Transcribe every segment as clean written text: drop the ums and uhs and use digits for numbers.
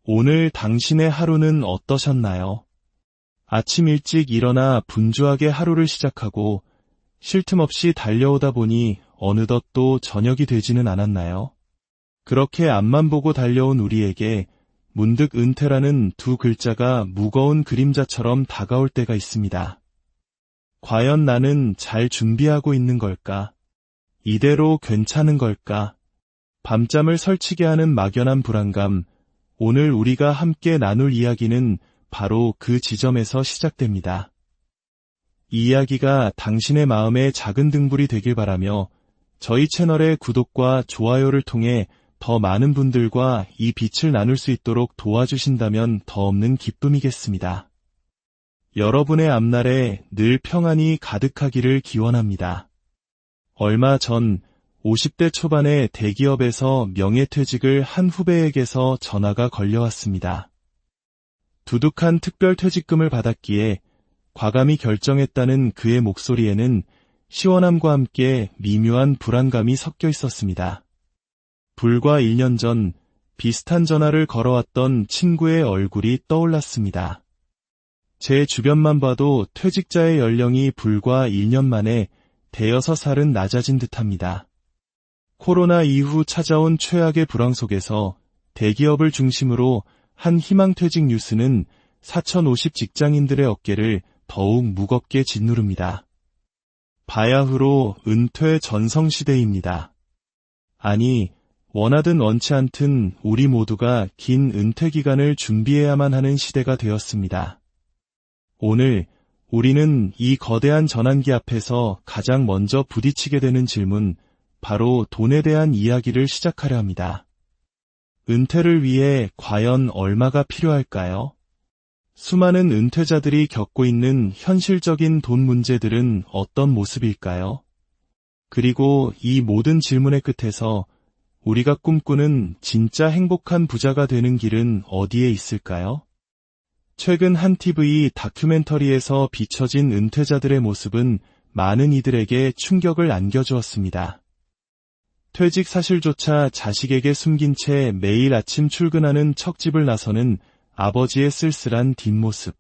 오늘 당신의 하루는 어떠셨나요? 아침 일찍 일어나 분주하게 하루를 시작하고 쉴 틈 없이 달려오다 보니 어느덧 또 저녁이 되지는 않았나요? 그렇게 앞만 보고 달려온 우리에게 문득 은퇴라는 두 글자가 무거운 그림자처럼 다가올 때가 있습니다. 과연 나는 잘 준비하고 있는 걸까? 이대로 괜찮은 걸까? 밤잠을 설치게 하는 막연한 불안감, 오늘 우리가 함께 나눌 이야기는 바로 그 지점에서 시작됩니다. 이 이야기가 당신의 마음에 작은 등불이 되길 바라며 저희 채널의 구독과 좋아요를 통해 더 많은 분들과 이 빛을 나눌 수 있도록 도와주신다면 더 없는 기쁨이겠습니다. 여러분의 앞날에 늘 평안이 가득하기를 기원합니다. 얼마 전 50대 초반의 대기업에서 명예퇴직을 한 후배에게서 전화가 걸려왔습니다. 두둑한 특별퇴직금을 받았기에 과감히 결정했다는 그의 목소리에는 시원함과 함께 미묘한 불안감이 섞여 있었습니다. 불과 1년 전 비슷한 전화를 걸어왔던 친구의 얼굴이 떠올랐습니다. 제 주변만 봐도 퇴직자의 연령이 불과 1년 만에 5살은 낮아진 듯합니다. 코로나 이후 찾아온 최악의 불황 속에서 대기업을 중심으로 한 희망퇴직 뉴스는 4,050 직장인들의 어깨를 더욱 무겁게 짓누릅니다. 바야흐로 은퇴 전성시대입니다. 아니, 원하든 원치 않든 우리 모두가 긴 은퇴 기간을 준비해야만 하는 시대가 되었습니다. 오늘 우리는 이 거대한 전환기 앞에서 가장 먼저 부딪히게 되는 질문, 바로 돈에 대한 이야기를 시작하려 합니다. 은퇴를 위해 과연 얼마가 필요할까요? 수많은 은퇴자들이 겪고 있는 현실적인 돈 문제들은 어떤 모습일까요? 그리고 이 모든 질문의 끝에서 우리가 꿈꾸는 진짜 행복한 부자가 되는 길은 어디에 있을까요? 최근 한 TV 다큐멘터리에서 비춰진 은퇴자들의 모습은 많은 이들에게 충격을 안겨주었습니다. 퇴직 사실조차 자식에게 숨긴 채 매일 아침 출근하는 척집을 나서는 아버지의 쓸쓸한 뒷모습.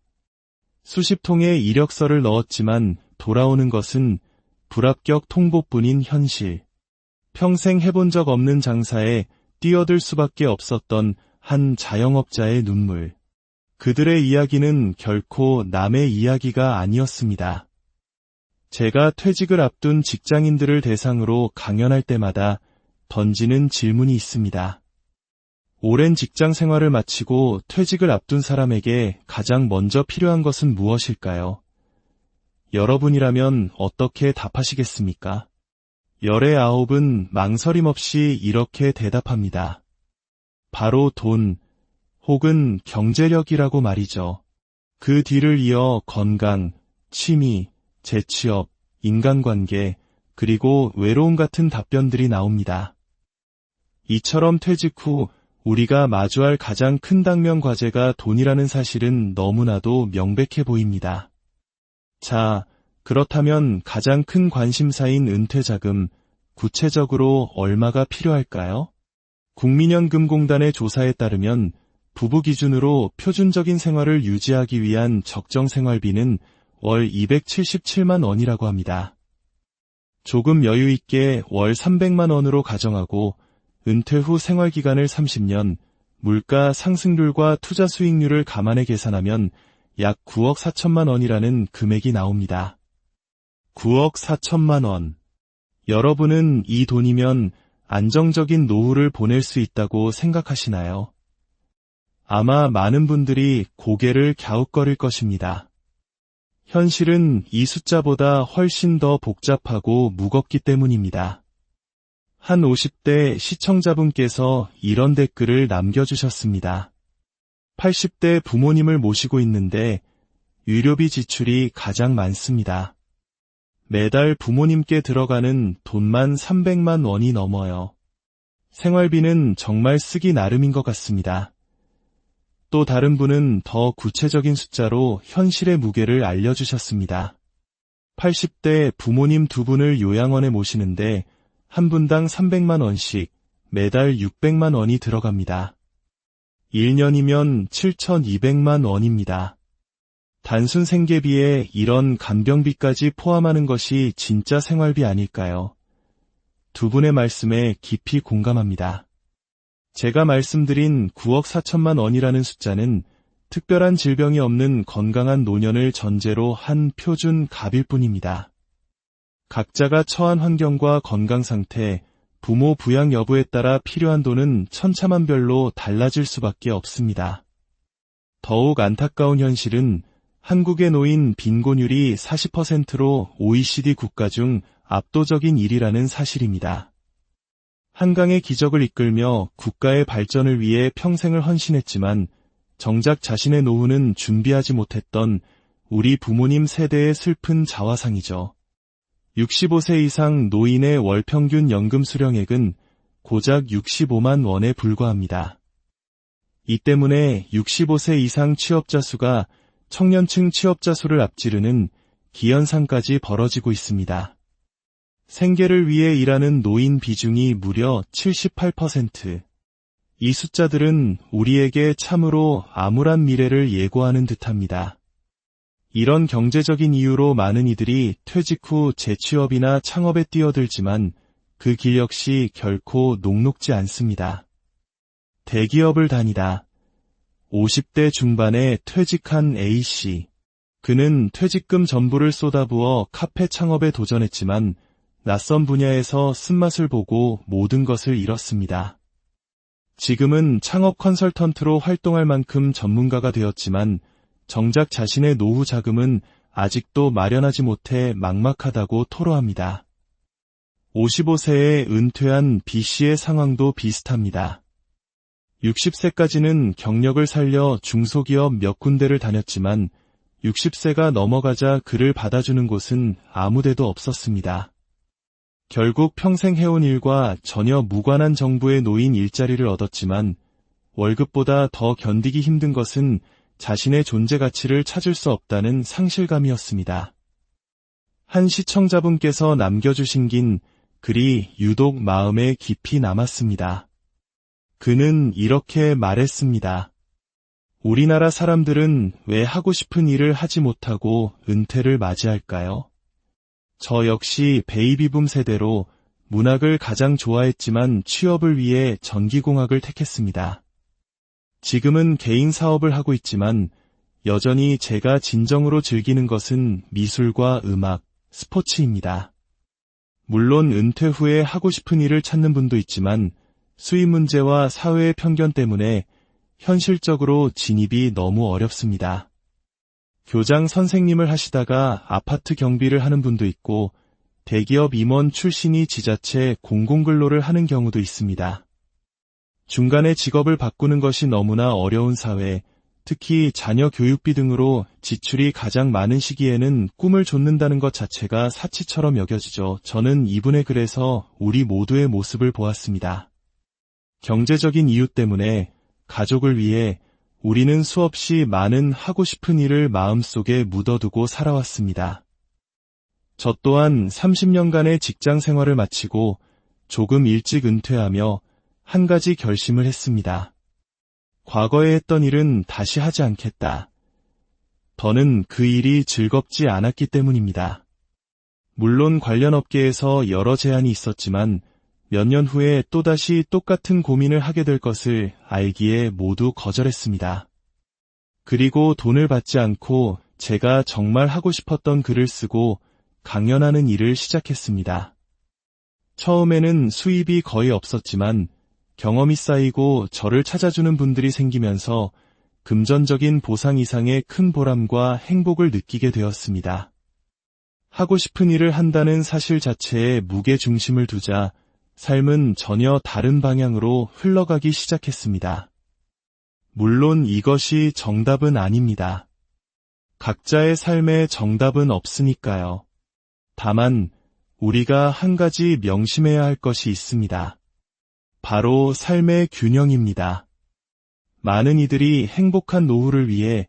수십 통의 이력서를 넣었지만 돌아오는 것은 불합격 통보뿐인 현실. 평생 해본 적 없는 장사에 뛰어들 수밖에 없었던 한 자영업자의 눈물. 그들의 이야기는 결코 남의 이야기가 아니었습니다. 제가 퇴직을 앞둔 직장인들을 대상으로 강연할 때마다 던지는 질문이 있습니다. 오랜 직장 생활을 마치고 퇴직을 앞둔 사람에게 가장 먼저 필요한 것은 무엇일까요? 여러분이라면 어떻게 답하시겠습니까? 열의 9은 망설임 없이 이렇게 대답합니다. 바로 돈, 혹은 경제력이라고 말이죠. 그 뒤를 이어 건강, 취미, 재취업, 인간관계, 그리고 외로움 같은 답변들이 나옵니다. 이처럼 퇴직 후 우리가 마주할 가장 큰 당면 과제가 돈이라는 사실은 너무나도 명백해 보입니다. 자, 그렇다면 가장 큰 관심사인 은퇴자금, 구체적으로 얼마가 필요할까요? 국민연금공단의 조사에 따르면 부부 기준으로 표준적인 생활을 유지하기 위한 적정 생활비는 월 277만 원이라고 합니다. 조금 여유 있게 월 300만 원으로 가정하고 은퇴 후 생활기간을 30년, 물가 상승률과 투자 수익률을 감안해 계산하면 약 9억 4천만 원이라는 금액이 나옵니다. 9억 4천만 원. 여러분은 이 돈이면 안정적인 노후를 보낼 수 있다고 생각하시나요? 아마 많은 분들이 고개를 갸웃거릴 것입니다. 현실은 이 숫자보다 훨씬 더 복잡하고 무겁기 때문입니다. 한 50대 시청자분께서 이런 댓글을 남겨주셨습니다. 80대 부모님을 모시고 있는데 유료비 지출이 가장 많습니다. 매달 부모님께 들어가는 돈만 300만 원이 넘어요. 생활비는 정말 쓰기 나름인 것 같습니다. 또 다른 분은 더 구체적인 숫자로 현실의 무게를 알려주셨습니다. 80대 부모님 두 분을 요양원에 모시는데 한 분당 300만 원씩 매달 600만 원이 들어갑니다. 1년이면 7,200만 원입니다. 단순 생계비에 이런 간병비까지 포함하는 것이 진짜 생활비 아닐까요? 두 분의 말씀에 깊이 공감합니다. 제가 말씀드린 9억 4천만 원이라는 숫자는 특별한 질병이 없는 건강한 노년을 전제로 한 표준 값일 뿐입니다. 각자가 처한 환경과 건강 상태, 부모 부양 여부에 따라 필요한 돈은 천차만별로 달라질 수밖에 없습니다. 더욱 안타까운 현실은 한국의 노인 빈곤율이 40%로 OECD 국가 중 압도적인 1위라는 사실입니다. 한강의 기적을 이끌며 국가의 발전을 위해 평생을 헌신했지만 정작 자신의 노후는 준비하지 못했던 우리 부모님 세대의 슬픈 자화상이죠. 65세 이상 노인의 월 평균 연금 수령액은 고작 65만 원에 불과합니다. 이 때문에 65세 이상 취업자 수가 청년층 취업자 수를 앞지르는 기현상까지 벌어지고 있습니다. 생계를 위해 일하는 노인 비중이 무려 78%. 이 숫자들은 우리에게 참으로 암울한 미래를 예고하는 듯합니다. 이런 경제적인 이유로 많은 이들이 퇴직 후 재취업이나 창업에 뛰어들지만 그 길 역시 결코 녹록지 않습니다. 대기업을 다니다 50대 중반에 퇴직한 A씨. 그는 퇴직금 전부를 쏟아부어 카페 창업에 도전했지만 낯선 분야에서 쓴맛을 보고 모든 것을 잃었습니다. 지금은 창업 컨설턴트로 활동할 만큼 전문가가 되었지만 정작 자신의 노후 자금은 아직도 마련하지 못해 막막하다고 토로합니다. 55세에 은퇴한 B씨의 상황도 비슷합니다. 60세까지는 경력을 살려 중소기업 몇 군데를 다녔지만 60세가 넘어가자 그를 받아주는 곳은 아무데도 없었습니다. 결국 평생 해온 일과 전혀 무관한 정부의 노인 일자리를 얻었지만 월급보다 더 견디기 힘든 것은 자신의 존재 가치를 찾을 수 없다는 상실감이었습니다. 한 시청자분께서 남겨주신 긴 글이 유독 마음에 깊이 남았습니다. 그는 이렇게 말했습니다. 우리나라 사람들은 왜 하고 싶은 일을 하지 못하고 은퇴를 맞이할까요? 저 역시 베이비붐 세대로 문학을 가장 좋아했지만 취업을 위해 전기공학을 택했습니다. 지금은 개인 사업을 하고 있지만 여전히 제가 진정으로 즐기는 것은 미술과 음악, 스포츠입니다. 물론 은퇴 후에 하고 싶은 일을 찾는 분도 있지만 수입 문제와 사회의 편견 때문에 현실적으로 진입이 너무 어렵습니다. 교장 선생님을 하시다가 아파트 경비를 하는 분도 있고 대기업 임원 출신이 지자체 공공근로를 하는 경우도 있습니다. 중간에 직업을 바꾸는 것이 너무나 어려운 사회, 특히 자녀 교육비 등으로 지출이 가장 많은 시기에는 꿈을 좇는다는 것 자체가 사치처럼 여겨지죠. 저는 이분의 글에서 우리 모두의 모습을 보았습니다. 경제적인 이유 때문에 가족을 위해 우리는 수없이 많은 하고 싶은 일을 마음속에 묻어두고 살아왔습니다. 저 또한 30년간의 직장 생활을 마치고 조금 일찍 은퇴하며 한 가지 결심을 했습니다. 과거에 했던 일은 다시 하지 않겠다. 더는 그 일이 즐겁지 않았기 때문입니다. 물론 관련 업계에서 여러 제안이 있었지만 몇 년 후에 또다시 똑같은 고민을 하게 될 것을 알기에 모두 거절했습니다. 그리고 돈을 받지 않고 제가 정말 하고 싶었던 글을 쓰고 강연하는 일을 시작했습니다. 처음에는 수입이 거의 없었지만 경험이 쌓이고 저를 찾아주는 분들이 생기면서 금전적인 보상 이상의 큰 보람과 행복을 느끼게 되었습니다. 하고 싶은 일을 한다는 사실 자체에 무게중심을 두자 삶은 전혀 다른 방향으로 흘러가기 시작했습니다. 물론 이것이 정답은 아닙니다. 각자의 삶에 정답은 없으니까요. 다만 우리가 한 가지 명심해야 할 것이 있습니다. 바로 삶의 균형입니다. 많은 이들이 행복한 노후를 위해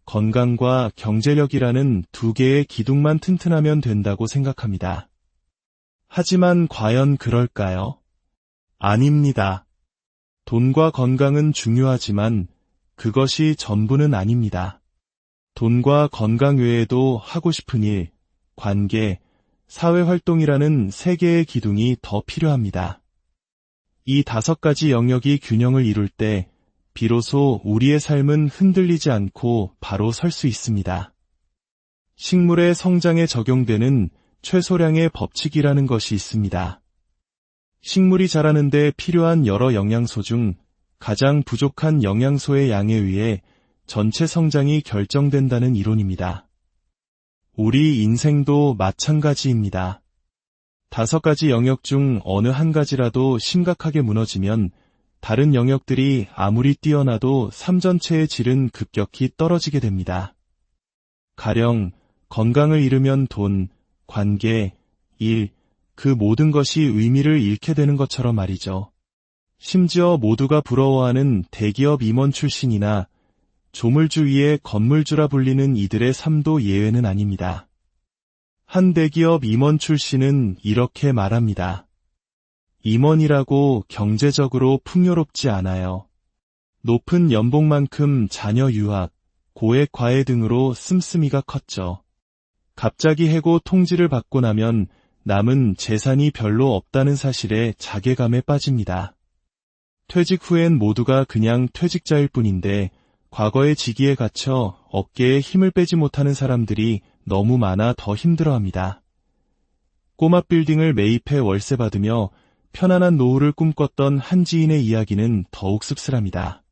건강과 경제력이라는 두 개의 기둥만 튼튼하면 된다고 생각합니다. 하지만 과연 그럴까요? 아닙니다. 돈과 건강은 중요하지만 그것이 전부는 아닙니다. 돈과 건강 외에도 하고 싶은 일, 관계, 사회활동이라는 세 개의 기둥이 더 필요합니다. 이 5가지 영역이 균형을 이룰 때 비로소 우리의 삶은 흔들리지 않고 바로 설 수 있습니다. 식물의 성장에 적용되는 최소량의 법칙이라는 것이 있습니다. 식물이 자라는 데 필요한 여러 영양소 중 가장 부족한 영양소의 양에 의해 전체 성장이 결정된다는 이론입니다. 우리 인생도 마찬가지입니다. 5가지 영역 중 어느 한 가지라도 심각하게 무너지면 다른 영역들이 아무리 뛰어나도 삶 전체의 질은 급격히 떨어지게 됩니다. 가령 건강을 잃으면 돈, 관계, 일, 그 모든 것이 의미를 잃게 되는 것처럼 말이죠. 심지어 모두가 부러워하는 대기업 임원 출신이나 조물주 위에 건물주라 불리는 이들의 삶도 예외는 아닙니다. 한 대기업 임원 출신은 이렇게 말합니다. 임원이라고 경제적으로 풍요롭지 않아요. 높은 연봉만큼 자녀 유학, 고액 과외 등으로 씀씀이가 컸죠. 갑자기 해고 통지를 받고 나면 남은 재산이 별로 없다는 사실에 자괴감에 빠집니다. 퇴직 후엔 모두가 그냥 퇴직자일 뿐인데 과거의 직위에 갇혀 어깨에 힘을 빼지 못하는 사람들이 너무 많아 더 힘들어합니다. 꼬마 빌딩을 매입해 월세 받으며 편안한 노후를 꿈꿨던 한 지인의 이야기는 더욱 씁쓸합니다.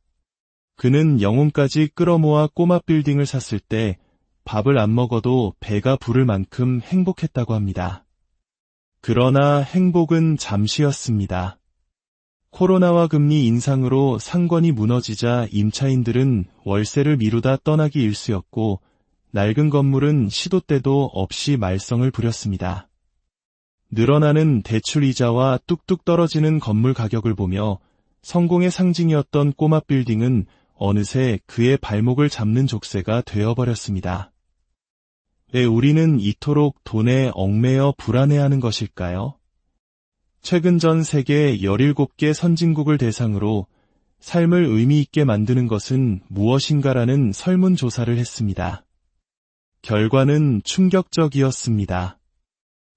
그는 영혼까지 끌어모아 꼬마 빌딩을 샀을 때 밥을 안 먹어도 배가 부를 만큼 행복했다고 합니다. 그러나 행복은 잠시였습니다. 코로나와 금리 인상으로 상권이 무너지자 임차인들은 월세를 미루다 떠나기 일쑤였고 낡은 건물은 시도 때도 없이 말썽을 부렸습니다. 늘어나는 대출 이자와 뚝뚝 떨어지는 건물 가격을 보며 성공의 상징이었던 꼬마 빌딩은 어느새 그의 발목을 잡는 족쇄가 되어버렸습니다. 왜 우리는 이토록 돈에 얽매여 불안해하는 것일까요? 최근 전 세계 17개 선진국을 대상으로 삶을 의미 있게 만드는 것은 무엇인가라는 설문조사를 했습니다. 결과는 충격적이었습니다.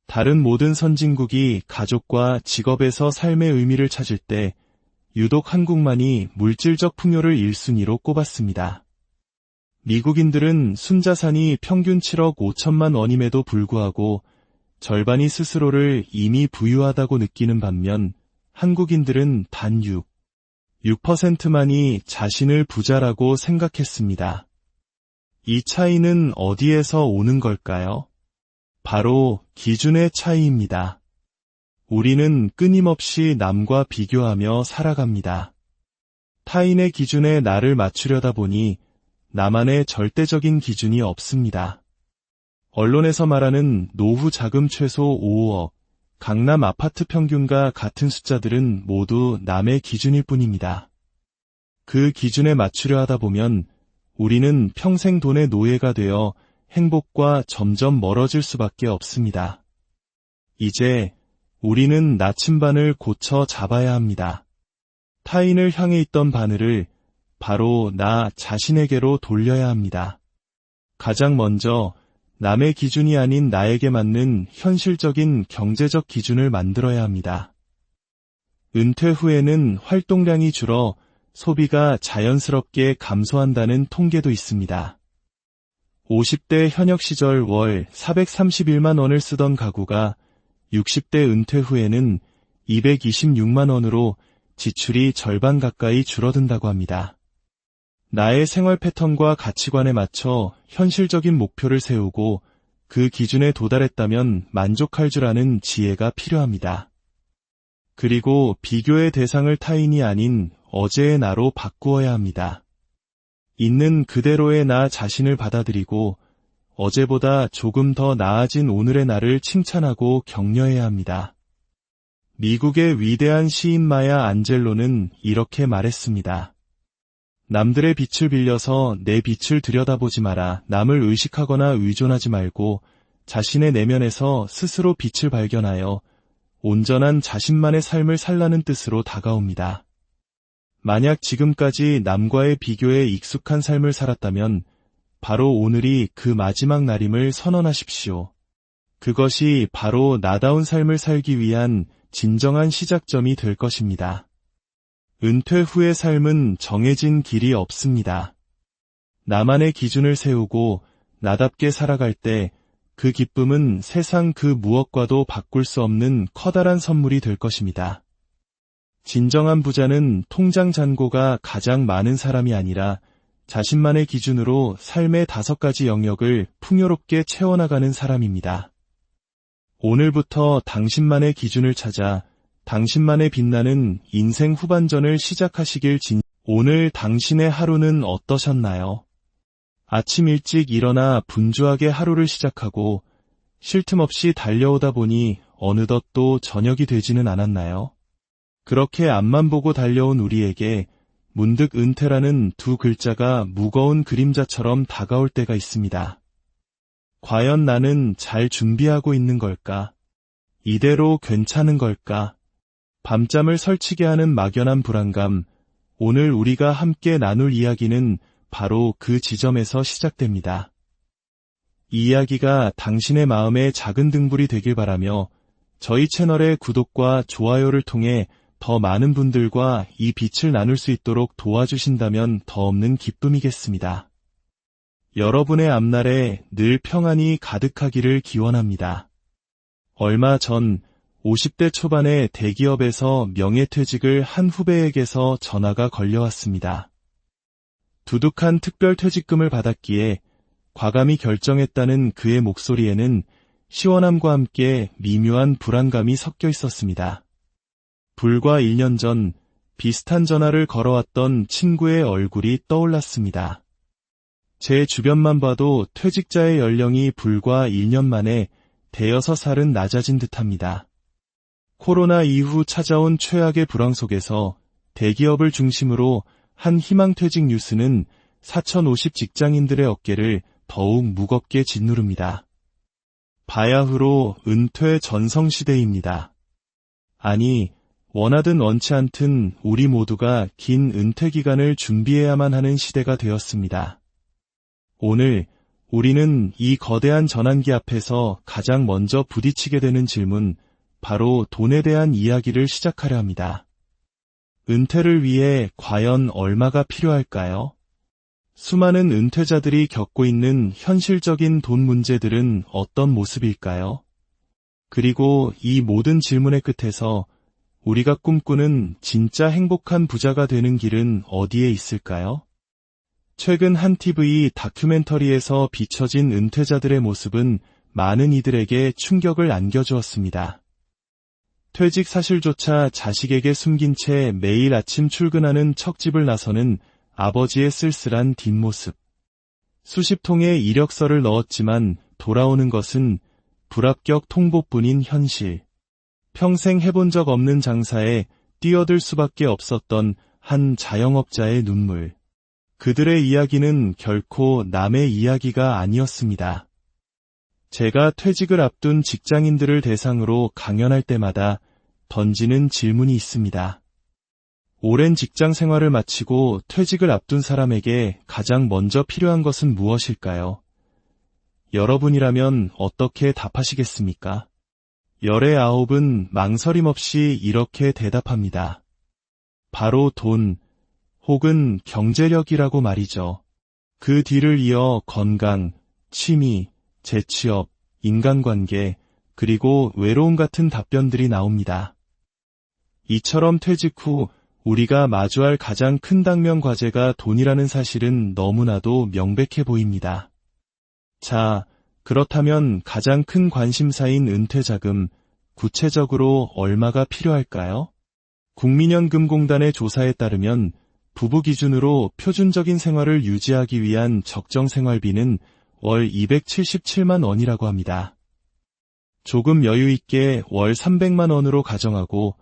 다른 모든 선진국이 가족과 직업에서 삶의 의미를 찾을 때 유독 한국만이 물질적 풍요를 1순위로 꼽았습니다. 미국인들은 순자산이 평균 7억 5천만 원임에도 불구하고 절반이 스스로를 이미 부유하다고 느끼는 반면 한국인들은 단 6%만이 자신을 부자라고 생각했습니다. 이 차이는 어디에서 오는 걸까요? 바로 기준의 차이입니다. 우리는 끊임없이 남과 비교하며 살아갑니다. 타인의 기준에 나를 맞추려다 보니 나만의 절대적인 기준이 없습니다. 언론에서 말하는 노후 자금 최소 5억, 강남 아파트 평균과 같은 숫자들은 모두 남의 기준일 뿐입니다. 그 기준에 맞추려 하다 보면 우리는 평생 돈의 노예가 되어 행복과 점점 멀어질 수밖에 없습니다. 이제 우리는 나침반을 고쳐 잡아야 합니다. 타인을 향해 있던 바늘을 바로 나 자신에게로 돌려야 합니다. 가장 먼저 남의 기준이 아닌 나에게 맞는 현실적인 경제적 기준을 만들어야 합니다. 은퇴 후에는 활동량이 줄어 소비가 자연스럽게 감소한다는 통계도 있습니다. 50대 현역 시절 월 431만 원을 쓰던 가구가 60대 은퇴 후에는 226만 원으로 지출이 절반 가까이 줄어든다고 합니다. 나의 생활 패턴과 가치관에 맞춰 현실적인 목표를 세우고 그 기준에 도달했다면 만족할 줄 아는 지혜가 필요합니다. 그리고 비교의 대상을 타인이 아닌 어제의 나로 바꾸어야 합니다. 있는 그대로의 나 자신을 받아들이고 어제보다 조금 더 나아진 오늘의 나를 칭찬하고 격려해야 합니다. 미국의 위대한 시인 마야 안젤로는 이렇게 말했습니다. 남들의 빛을 빌려서 내 빛을 들여다보지 마라. 남을 의식하거나 의존하지 말고 자신의 내면에서 스스로 빛을 발견하여 온전한 자신만의 삶을 살라는 뜻으로 다가옵니다. 만약 지금까지 남과의 비교에 익숙한 삶을 살았다면 바로 오늘이 그 마지막 날임을 선언하십시오. 그것이 바로 나다운 삶을 살기 위한 진정한 시작점이 될 것입니다. 은퇴 후의 삶은 정해진 길이 없습니다. 나만의 기준을 세우고 나답게 살아갈 때 그 기쁨은 세상 그 무엇과도 바꿀 수 없는 커다란 선물이 될 것입니다. 진정한 부자는 통장 잔고가 가장 많은 사람이 아니라 자신만의 기준으로 삶의 5가지 영역을 풍요롭게 채워나가는 사람입니다. 오늘부터 당신만의 기준을 찾아 당신만의 빛나는 인생 후반전을 시작하시길 오늘 당신의 하루는 어떠셨나요? 아침 일찍 일어나 분주하게 하루를 시작하고 쉴 틈 없이 달려오다 보니 어느덧 또 저녁이 되지는 않았나요? 그렇게 앞만 보고 달려온 우리에게 문득 은퇴라는 2글자가 무거운 그림자처럼 다가올 때가 있습니다. 과연 나는 잘 준비하고 있는 걸까? 이대로 괜찮은 걸까? 밤잠을 설치게 하는 막연한 불안감, 오늘 우리가 함께 나눌 이야기는 바로 그 지점에서 시작됩니다. 이 이야기가 당신의 마음의 작은 등불이 되길 바라며 저희 채널의 구독과 좋아요를 통해 더 많은 분들과 이 빛을 나눌 수 있도록 도와주신다면 더 없는 기쁨이겠습니다. 여러분의 앞날에 늘 평안이 가득하기를 기원합니다. 얼마 전 50대 초반의 대기업에서 명예퇴직을 한 후배에게서 전화가 걸려왔습니다. 두둑한 특별퇴직금을 받았기에 과감히 결정했다는 그의 목소리에는 시원함과 함께 미묘한 불안감이 섞여 있었습니다. 불과 1년 전 비슷한 전화를 걸어왔던 친구의 얼굴이 떠올랐습니다. 제 주변만 봐도 퇴직자의 연령이 불과 1년 만에 5살은 낮아진 듯합니다. 코로나 이후 찾아온 최악의 불황 속에서 대기업을 중심으로 한 희망퇴직 뉴스는 4,050 직장인들의 어깨를 더욱 무겁게 짓누릅니다. 바야흐로 은퇴 전성시대입니다. 아니, 원하든 원치 않든 우리 모두가 긴 은퇴 기간을 준비해야만 하는 시대가 되었습니다. 오늘 우리는 이 거대한 전환기 앞에서 가장 먼저 부딪히게 되는 질문, 바로 돈에 대한 이야기를 시작하려 합니다. 은퇴를 위해 과연 얼마가 필요할까요? 수많은 은퇴자들이 겪고 있는 현실적인 돈 문제들은 어떤 모습일까요? 그리고 이 모든 질문의 끝에서 우리가 꿈꾸는 진짜 행복한 부자가 되는 길은 어디에 있을까요? 최근 한 TV 다큐멘터리에서 비춰진 은퇴자들의 모습은 많은 이들에게 충격을 안겨주었습니다. 퇴직 사실조차 자식에게 숨긴 채 매일 아침 출근하는 척집을 나서는 아버지의 쓸쓸한 뒷모습. 수십 통의 이력서를 넣었지만 돌아오는 것은 불합격 통보뿐인 현실. 평생 해본 적 없는 장사에 뛰어들 수밖에 없었던 한 자영업자의 눈물. 그들의 이야기는 결코 남의 이야기가 아니었습니다. 제가 퇴직을 앞둔 직장인들을 대상으로 강연할 때마다 던지는 질문이 있습니다. 오랜 직장 생활을 마치고 퇴직을 앞둔 사람에게 가장 먼저 필요한 것은 무엇일까요? 여러분이라면 어떻게 답하시겠습니까? 열의 9은 망설임 없이 이렇게 대답합니다. 바로 돈, 혹은 경제력이라고 말이죠. 그 뒤를 이어 건강, 취미, 재취업, 인간관계, 그리고 외로움 같은 답변들이 나옵니다. 이처럼 퇴직 후 우리가 마주할 가장 큰 당면 과제가 돈이라는 사실은 너무나도 명백해 보입니다. 자, 그렇다면 가장 큰 관심사인 은퇴자금, 구체적으로 얼마가 필요할까요? 국민연금공단의 조사에 따르면 부부 기준으로 표준적인 생활을 유지하기 위한 적정 생활비는 월 277만 원이라고 합니다. 조금 여유 있게 월 300만 원으로 가정하고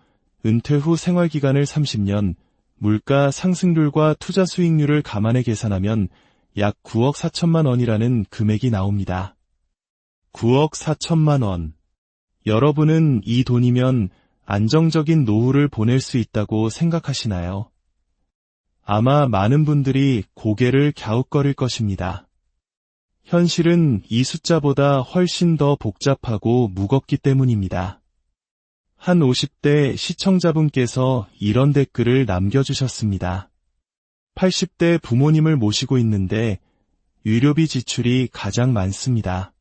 은퇴 후 생활기간을 30년, 물가 상승률과 투자 수익률을 감안해 계산하면 약 9억 4천만 원이라는 금액이 나옵니다. 9억 4천만 원. 여러분은 이 돈이면 안정적인 노후를 보낼 수 있다고 생각하시나요? 아마 많은 분들이 고개를 갸웃거릴 것입니다. 현실은 이 숫자보다 훨씬 더 복잡하고 무겁기 때문입니다. 한 50대 시청자분께서 이런 댓글을 남겨주셨습니다. 80대 부모님을 모시고 있는데 유료비 지출이 가장 많습니다.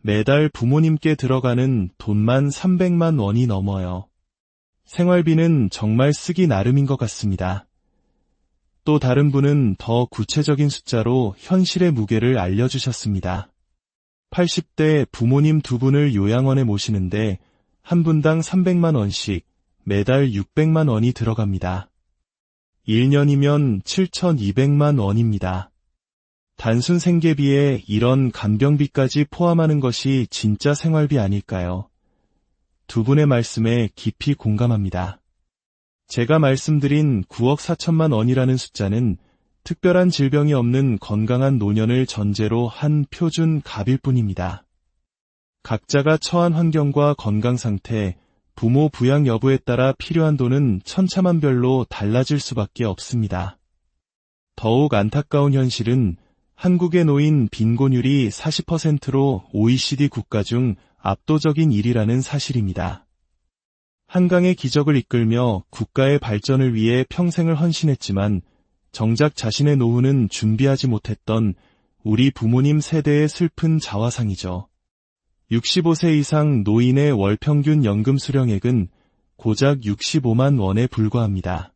매달 부모님께 들어가는 돈만 300만 원이 넘어요. 생활비는 정말 쓰기 나름인 것 같습니다. 또 다른 분은 더 구체적인 숫자로 현실의 무게를 알려주셨습니다. 80대 부모님 두 분을 요양원에 모시는데 한 분당 300만 원씩 매달 600만 원이 들어갑니다. 1년이면 7,200만 원입니다. 단순 생계비에 이런 간병비까지 포함하는 것이 진짜 생활비 아닐까요? 두 분의 말씀에 깊이 공감합니다. 제가 말씀드린 9억 4천만 원이라는 숫자는 특별한 질병이 없는 건강한 노년을 전제로 한 표준 값일 뿐입니다. 각자가 처한 환경과 건강 상태, 부모 부양 여부에 따라 필요한 돈은 천차만별로 달라질 수밖에 없습니다. 더욱 안타까운 현실은 한국에 놓인 빈곤율이 40%로 OECD 국가 중 압도적인 1위라는 사실입니다. 한강의 기적을 이끌며 국가의 발전을 위해 평생을 헌신했지만 정작 자신의 노후는 준비하지 못했던 우리 부모님 세대의 슬픈 자화상이죠. 65세 이상 노인의 월 평균 연금 수령액은 고작 65만 원에 불과합니다.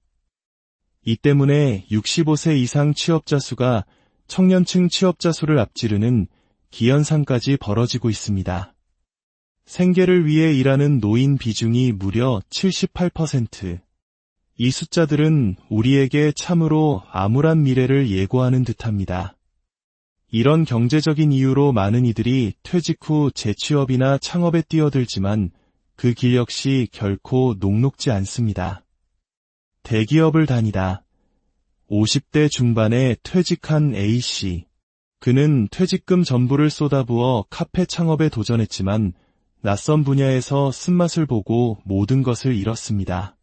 이 때문에 65세 이상 취업자 수가 청년층 취업자 수를 앞지르는 기현상까지 벌어지고 있습니다. 생계를 위해 일하는 노인 비중이 무려 78%. 이 숫자들은 우리에게 참으로 암울한 미래를 예고하는 듯합니다. 이런 경제적인 이유로 많은 이들이 퇴직 후 재취업이나 창업에 뛰어들지만 그 길 역시 결코 녹록지 않습니다. 대기업을 다니다 50대 중반에 퇴직한 A씨. 그는 퇴직금 전부를 쏟아부어 카페 창업에 도전했지만 낯선 분야에서 쓴맛을 보고 모든 것을 잃었습니다.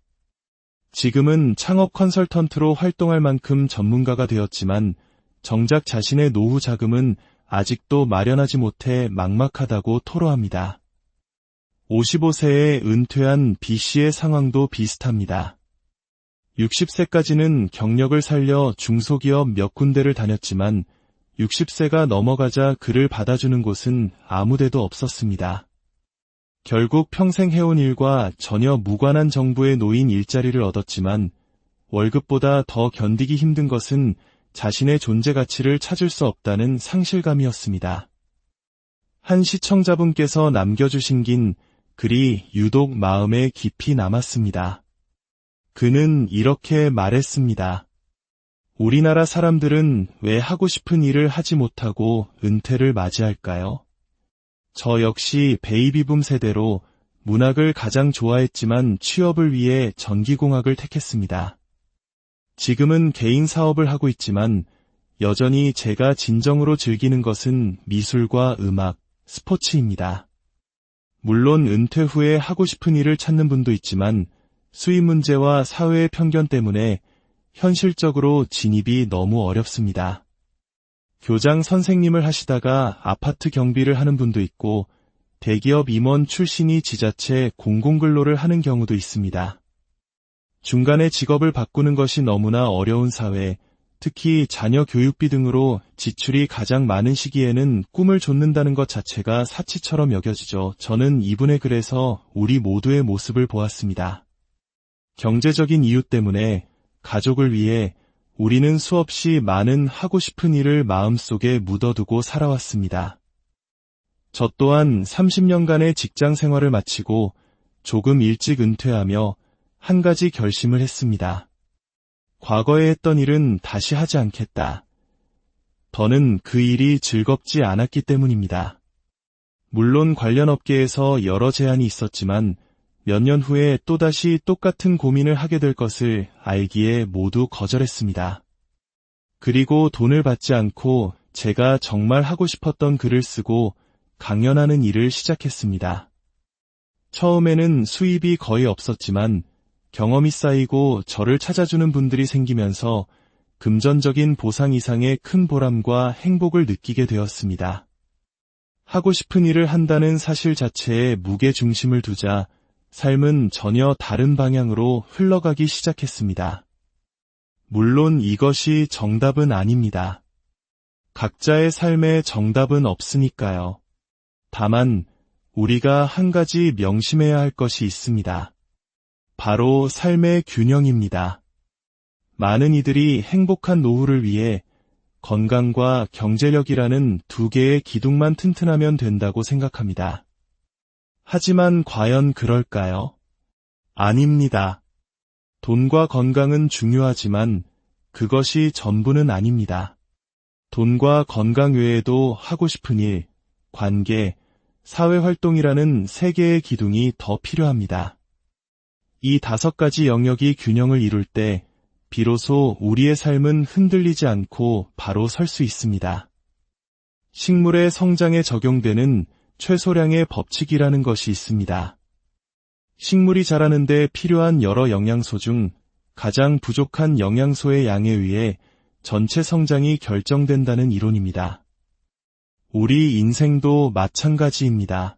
지금은 창업 컨설턴트로 활동할 만큼 전문가가 되었지만 정작 자신의 노후 자금은 아직도 마련하지 못해 막막하다고 토로합니다. 55세에 은퇴한 B씨의 상황도 비슷합니다. 60세까지는 경력을 살려 중소기업 몇 군데를 다녔지만 60세가 넘어가자 그를 받아주는 곳은 아무데도 없었습니다. 결국 평생 해온 일과 전혀 무관한 정부에 놓인 일자리를 얻었지만 월급보다 더 견디기 힘든 것은 자신의 존재 가치를 찾을 수 없다는 상실감이었습니다. 한 시청자분께서 남겨주신 긴 글이 유독 마음에 깊이 남았습니다. 그는 이렇게 말했습니다. 우리나라 사람들은 왜 하고 싶은 일을 하지 못하고 은퇴를 맞이할까요? 저 역시 베이비붐 세대로 문학을 가장 좋아했지만 취업을 위해 전기공학을 택했습니다. 지금은 개인 사업을 하고 있지만 여전히 제가 진정으로 즐기는 것은 미술과 음악, 스포츠입니다. 물론 은퇴 후에 하고 싶은 일을 찾는 분도 있지만 수입 문제와 사회의 편견 때문에 현실적으로 진입이 너무 어렵습니다. 교장 선생님을 하시다가 아파트 경비를 하는 분도 있고 대기업 임원 출신이 지자체 공공근로를 하는 경우도 있습니다. 중간에 직업을 바꾸는 것이 너무나 어려운 사회, 특히 자녀 교육비 등으로 지출이 가장 많은 시기에는 꿈을 좇는다는 것 자체가 사치처럼 여겨지죠. 저는 이분의 글에서 우리 모두의 모습을 보았습니다. 경제적인 이유 때문에 가족을 위해 우리는 수없이 많은 하고 싶은 일을 마음속에 묻어두고 살아왔습니다. 저 또한 30년간의 직장 생활을 마치고 조금 일찍 은퇴하며 한 가지 결심을 했습니다. 과거에 했던 일은 다시 하지 않겠다. 더는 그 일이 즐겁지 않았기 때문입니다. 물론 관련 업계에서 여러 제안이 있었지만 몇 년 후에 또다시 똑같은 고민을 하게 될 것을 알기에 모두 거절했습니다. 그리고 돈을 받지 않고 제가 정말 하고 싶었던 글을 쓰고 강연하는 일을 시작했습니다. 처음에는 수입이 거의 없었지만 경험이 쌓이고 저를 찾아주는 분들이 생기면서 금전적인 보상 이상의 큰 보람과 행복을 느끼게 되었습니다. 하고 싶은 일을 한다는 사실 자체에 무게 중심을 두자 삶은 전혀 다른 방향으로 흘러가기 시작했습니다. 물론 이것이 정답은 아닙니다. 각자의 삶에 정답은 없으니까요. 다만 우리가 한 가지 명심해야 할 것이 있습니다. 바로 삶의 균형입니다. 많은 이들이 행복한 노후를 위해 건강과 경제력이라는 두 개의 기둥만 튼튼하면 된다고 생각합니다. 하지만 과연 그럴까요? 아닙니다. 돈과 건강은 중요하지만 그것이 전부는 아닙니다. 돈과 건강 외에도 하고 싶은 일, 관계, 사회활동이라는 세 개의 기둥이 더 필요합니다. 이 5가지 영역이 균형을 이룰 때 비로소 우리의 삶은 흔들리지 않고 바로 설 수 있습니다. 식물의 성장에 적용되는 최소량의 법칙이라는 것이 있습니다. 식물이 자라는 데 필요한 여러 영양소 중 가장 부족한 영양소의 양에 의해 전체 성장이 결정된다는 이론입니다. 우리 인생도 마찬가지입니다.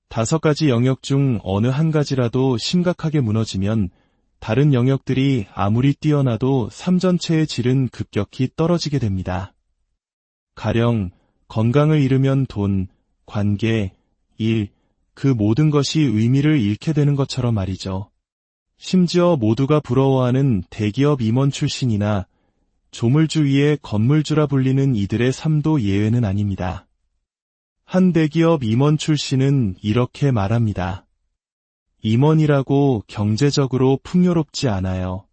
5가지 영역 중 어느 한 가지라도 심각하게 무너지면 다른 영역들이 아무리 뛰어나도 삶 전체의 질은 급격히 떨어지게 됩니다. 가령 건강을 잃으면 돈, 관계, 일, 그 모든 것이 의미를 잃게 되는 것처럼 말이죠. 심지어 모두가 부러워하는 대기업 임원 출신이나 조물주 위에 건물주라 불리는 이들의 삶도 예외는 아닙니다. 한 대기업 임원 출신은 이렇게 말합니다. 임원이라고 경제적으로 풍요롭지 않아요.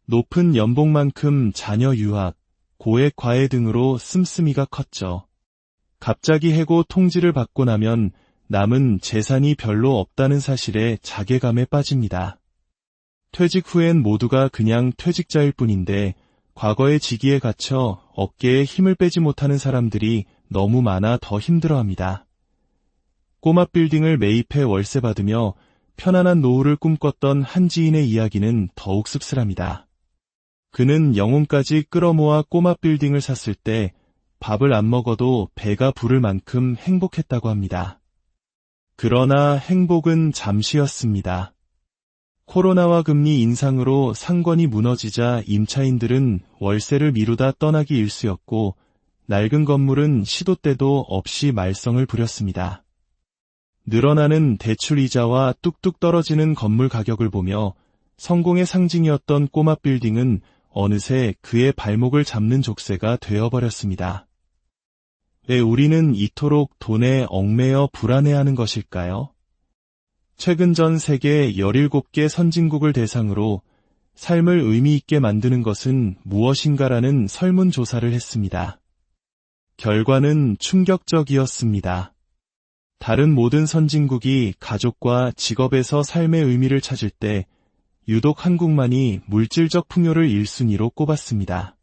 높은 연봉만큼 자녀 유학, 고액 과외 등으로 씀씀이가 컸죠. 갑자기 해고 통지를 받고 나면 남은 재산이 별로 없다는 사실에 자괴감에 빠집니다. 퇴직 후엔 모두가 그냥 퇴직자일 뿐인데 과거의 직위에 갇혀 어깨에 힘을 빼지 못하는 사람들이 너무 많아 더 힘들어합니다. 꼬마 빌딩을 매입해 월세 받으며 편안한 노후를 꿈꿨던 한 지인의 이야기는 더욱 씁쓸합니다. 그는 영혼까지 끌어모아 꼬마 빌딩을 샀을 때 밥을 안 먹어도 배가 부를 만큼 행복했다고 합니다. 그러나 행복은 잠시였습니다. 코로나와 금리 인상으로 상권이 무너지자 임차인들은 월세를 미루다 떠나기 일쑤였고 낡은 건물은 시도 때도 없이 말썽을 부렸습니다. 늘어나는 대출 이자와 뚝뚝 떨어지는 건물 가격을 보며 성공의 상징이었던 꼬마 빌딩은 어느새 그의 발목을 잡는 족쇄가 되어버렸습니다. 왜 우리는 이토록 돈에 얽매여 불안해하는 것일까요? 최근 전 세계 17개 선진국을 대상으로 삶을 의미 있게 만드는 것은 무엇인가라는 설문조사를 했습니다. 결과는 충격적이었습니다. 다른 모든 선진국이 가족과 직업에서 삶의 의미를 찾을 때 유독 한국만이 물질적 풍요를 1순위로 꼽았습니다.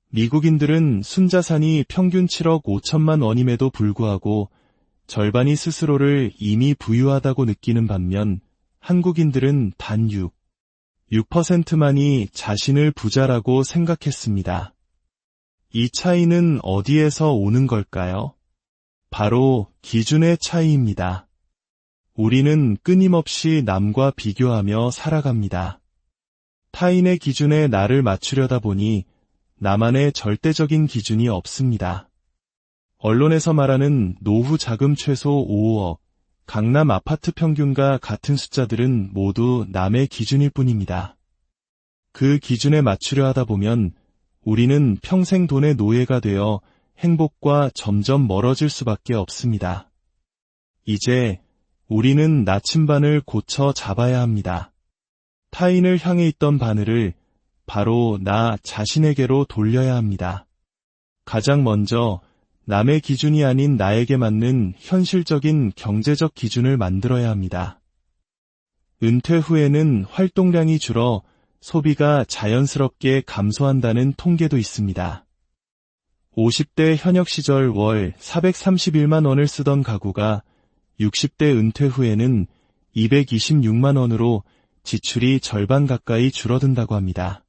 미국인들은 순자산이 평균 7억 5천만 원임에도 불구하고 절반이 스스로를 이미 부유하다고 느끼는 반면 한국인들은 단 6%만이 자신을 부자라고 생각했습니다. 이 차이는 어디에서 오는 걸까요? 바로 기준의 차이입니다. 우리는 끊임없이 남과 비교하며 살아갑니다. 타인의 기준에 나를 맞추려다 보니 나만의 절대적인 기준이 없습니다. 언론에서 말하는 노후 자금 최소 5억, 강남 아파트 평균과 같은 숫자들은 모두 남의 기준일 뿐입니다. 그 기준에 맞추려 하다 보면 우리는 평생 돈의 노예가 되어 행복과 점점 멀어질 수밖에 없습니다. 이제 우리는 나침반을 고쳐 잡아야 합니다. 타인을 향해 있던 바늘을 바로 나 자신에게로 돌려야 합니다. 가장 먼저 남의 기준이 아닌 나에게 맞는 현실적인 경제적 기준을 만들어야 합니다. 은퇴 후에는 활동량이 줄어 소비가 자연스럽게 감소한다는 통계도 있습니다. 50대 현역 시절 월 431만 원을 쓰던 가구가 60대 은퇴 후에는 226만 원으로 지출이 절반 가까이 줄어든다고 합니다.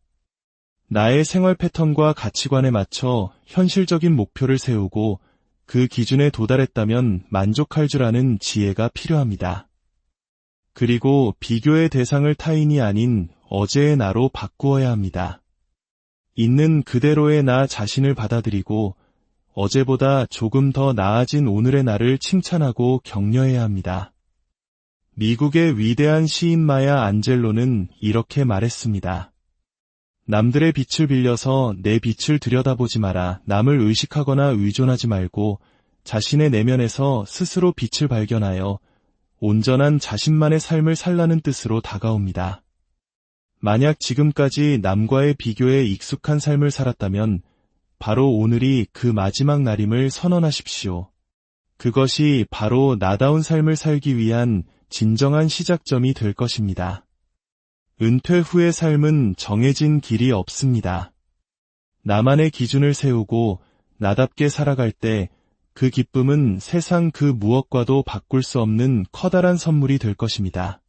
나의 생활 패턴과 가치관에 맞춰 현실적인 목표를 세우고 그 기준에 도달했다면 만족할 줄 아는 지혜가 필요합니다. 그리고 비교의 대상을 타인이 아닌 어제의 나로 바꾸어야 합니다. 있는 그대로의 나 자신을 받아들이고 어제보다 조금 더 나아진 오늘의 나를 칭찬하고 격려해야 합니다. 미국의 위대한 시인 마야 안젤로는 이렇게 말했습니다. 남들의 빛을 빌려서 내 빛을 들여다보지 마라. 남을 의식하거나 의존하지 말고 자신의 내면에서 스스로 빛을 발견하여 온전한 자신만의 삶을 살라는 뜻으로 다가옵니다. 만약 지금까지 남과의 비교에 익숙한 삶을 살았다면 바로 오늘이 그 마지막 날임을 선언하십시오. 그것이 바로 나다운 삶을 살기 위한 진정한 시작점이 될 것입니다. 은퇴 후의 삶은 정해진 길이 없습니다. 나만의 기준을 세우고 나답게 살아갈 때 그 기쁨은 세상 그 무엇과도 바꿀 수 없는 커다란 선물이 될 것입니다.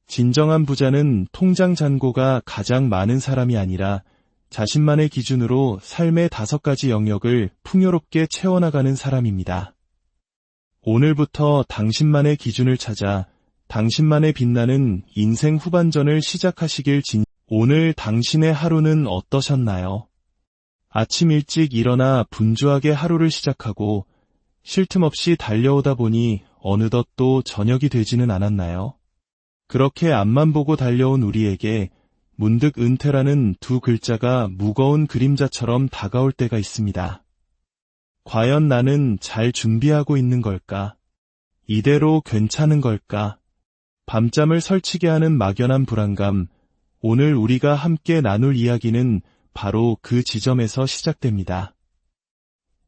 진정한 부자는 통장 잔고가 가장 많은 사람이 아니라 자신만의 기준으로 삶의 5가지 영역을 풍요롭게 채워나가는 사람입니다. 오늘부터 당신만의 기준을 찾아 당신만의 빛나는 인생 후반전을 시작하시길 오늘 당신의 하루는 어떠셨나요? 아침 일찍 일어나 분주하게 하루를 시작하고 쉴 틈 없이 달려오다 보니 어느덧 또 저녁이 되지는 않았나요? 그렇게 앞만 보고 달려온 우리에게 문득 은퇴라는 두 글자가 무거운 그림자처럼 다가올 때가 있습니다. 과연 나는 잘 준비하고 있는 걸까? 이대로 괜찮은 걸까? 밤잠을 설치게 하는 막연한 불안감, 오늘 우리가 함께 나눌 이야기는 바로 그 지점에서 시작됩니다.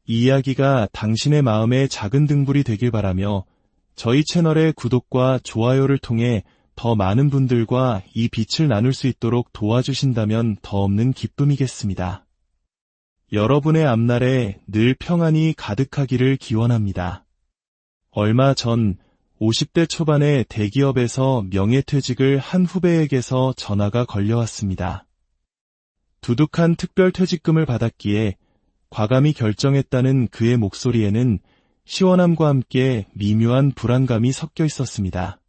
이 이야기가 당신의 마음에 작은 등불이 되길 바라며 저희 채널의 구독과 좋아요를 통해 더 많은 분들과 이 빛을 나눌 수 있도록 도와주신다면 더 없는 기쁨이겠습니다. 여러분의 앞날에 늘 평안이 가득하기를 기원합니다. 얼마 전 50대 초반의 대기업에서 명예퇴직을 한 후배에게서 전화가 걸려왔습니다. 두둑한 특별퇴직금을 받았기에 과감히 결정했다는 그의 목소리에는 시원함과 함께 미묘한 불안감이 섞여 있었습니다.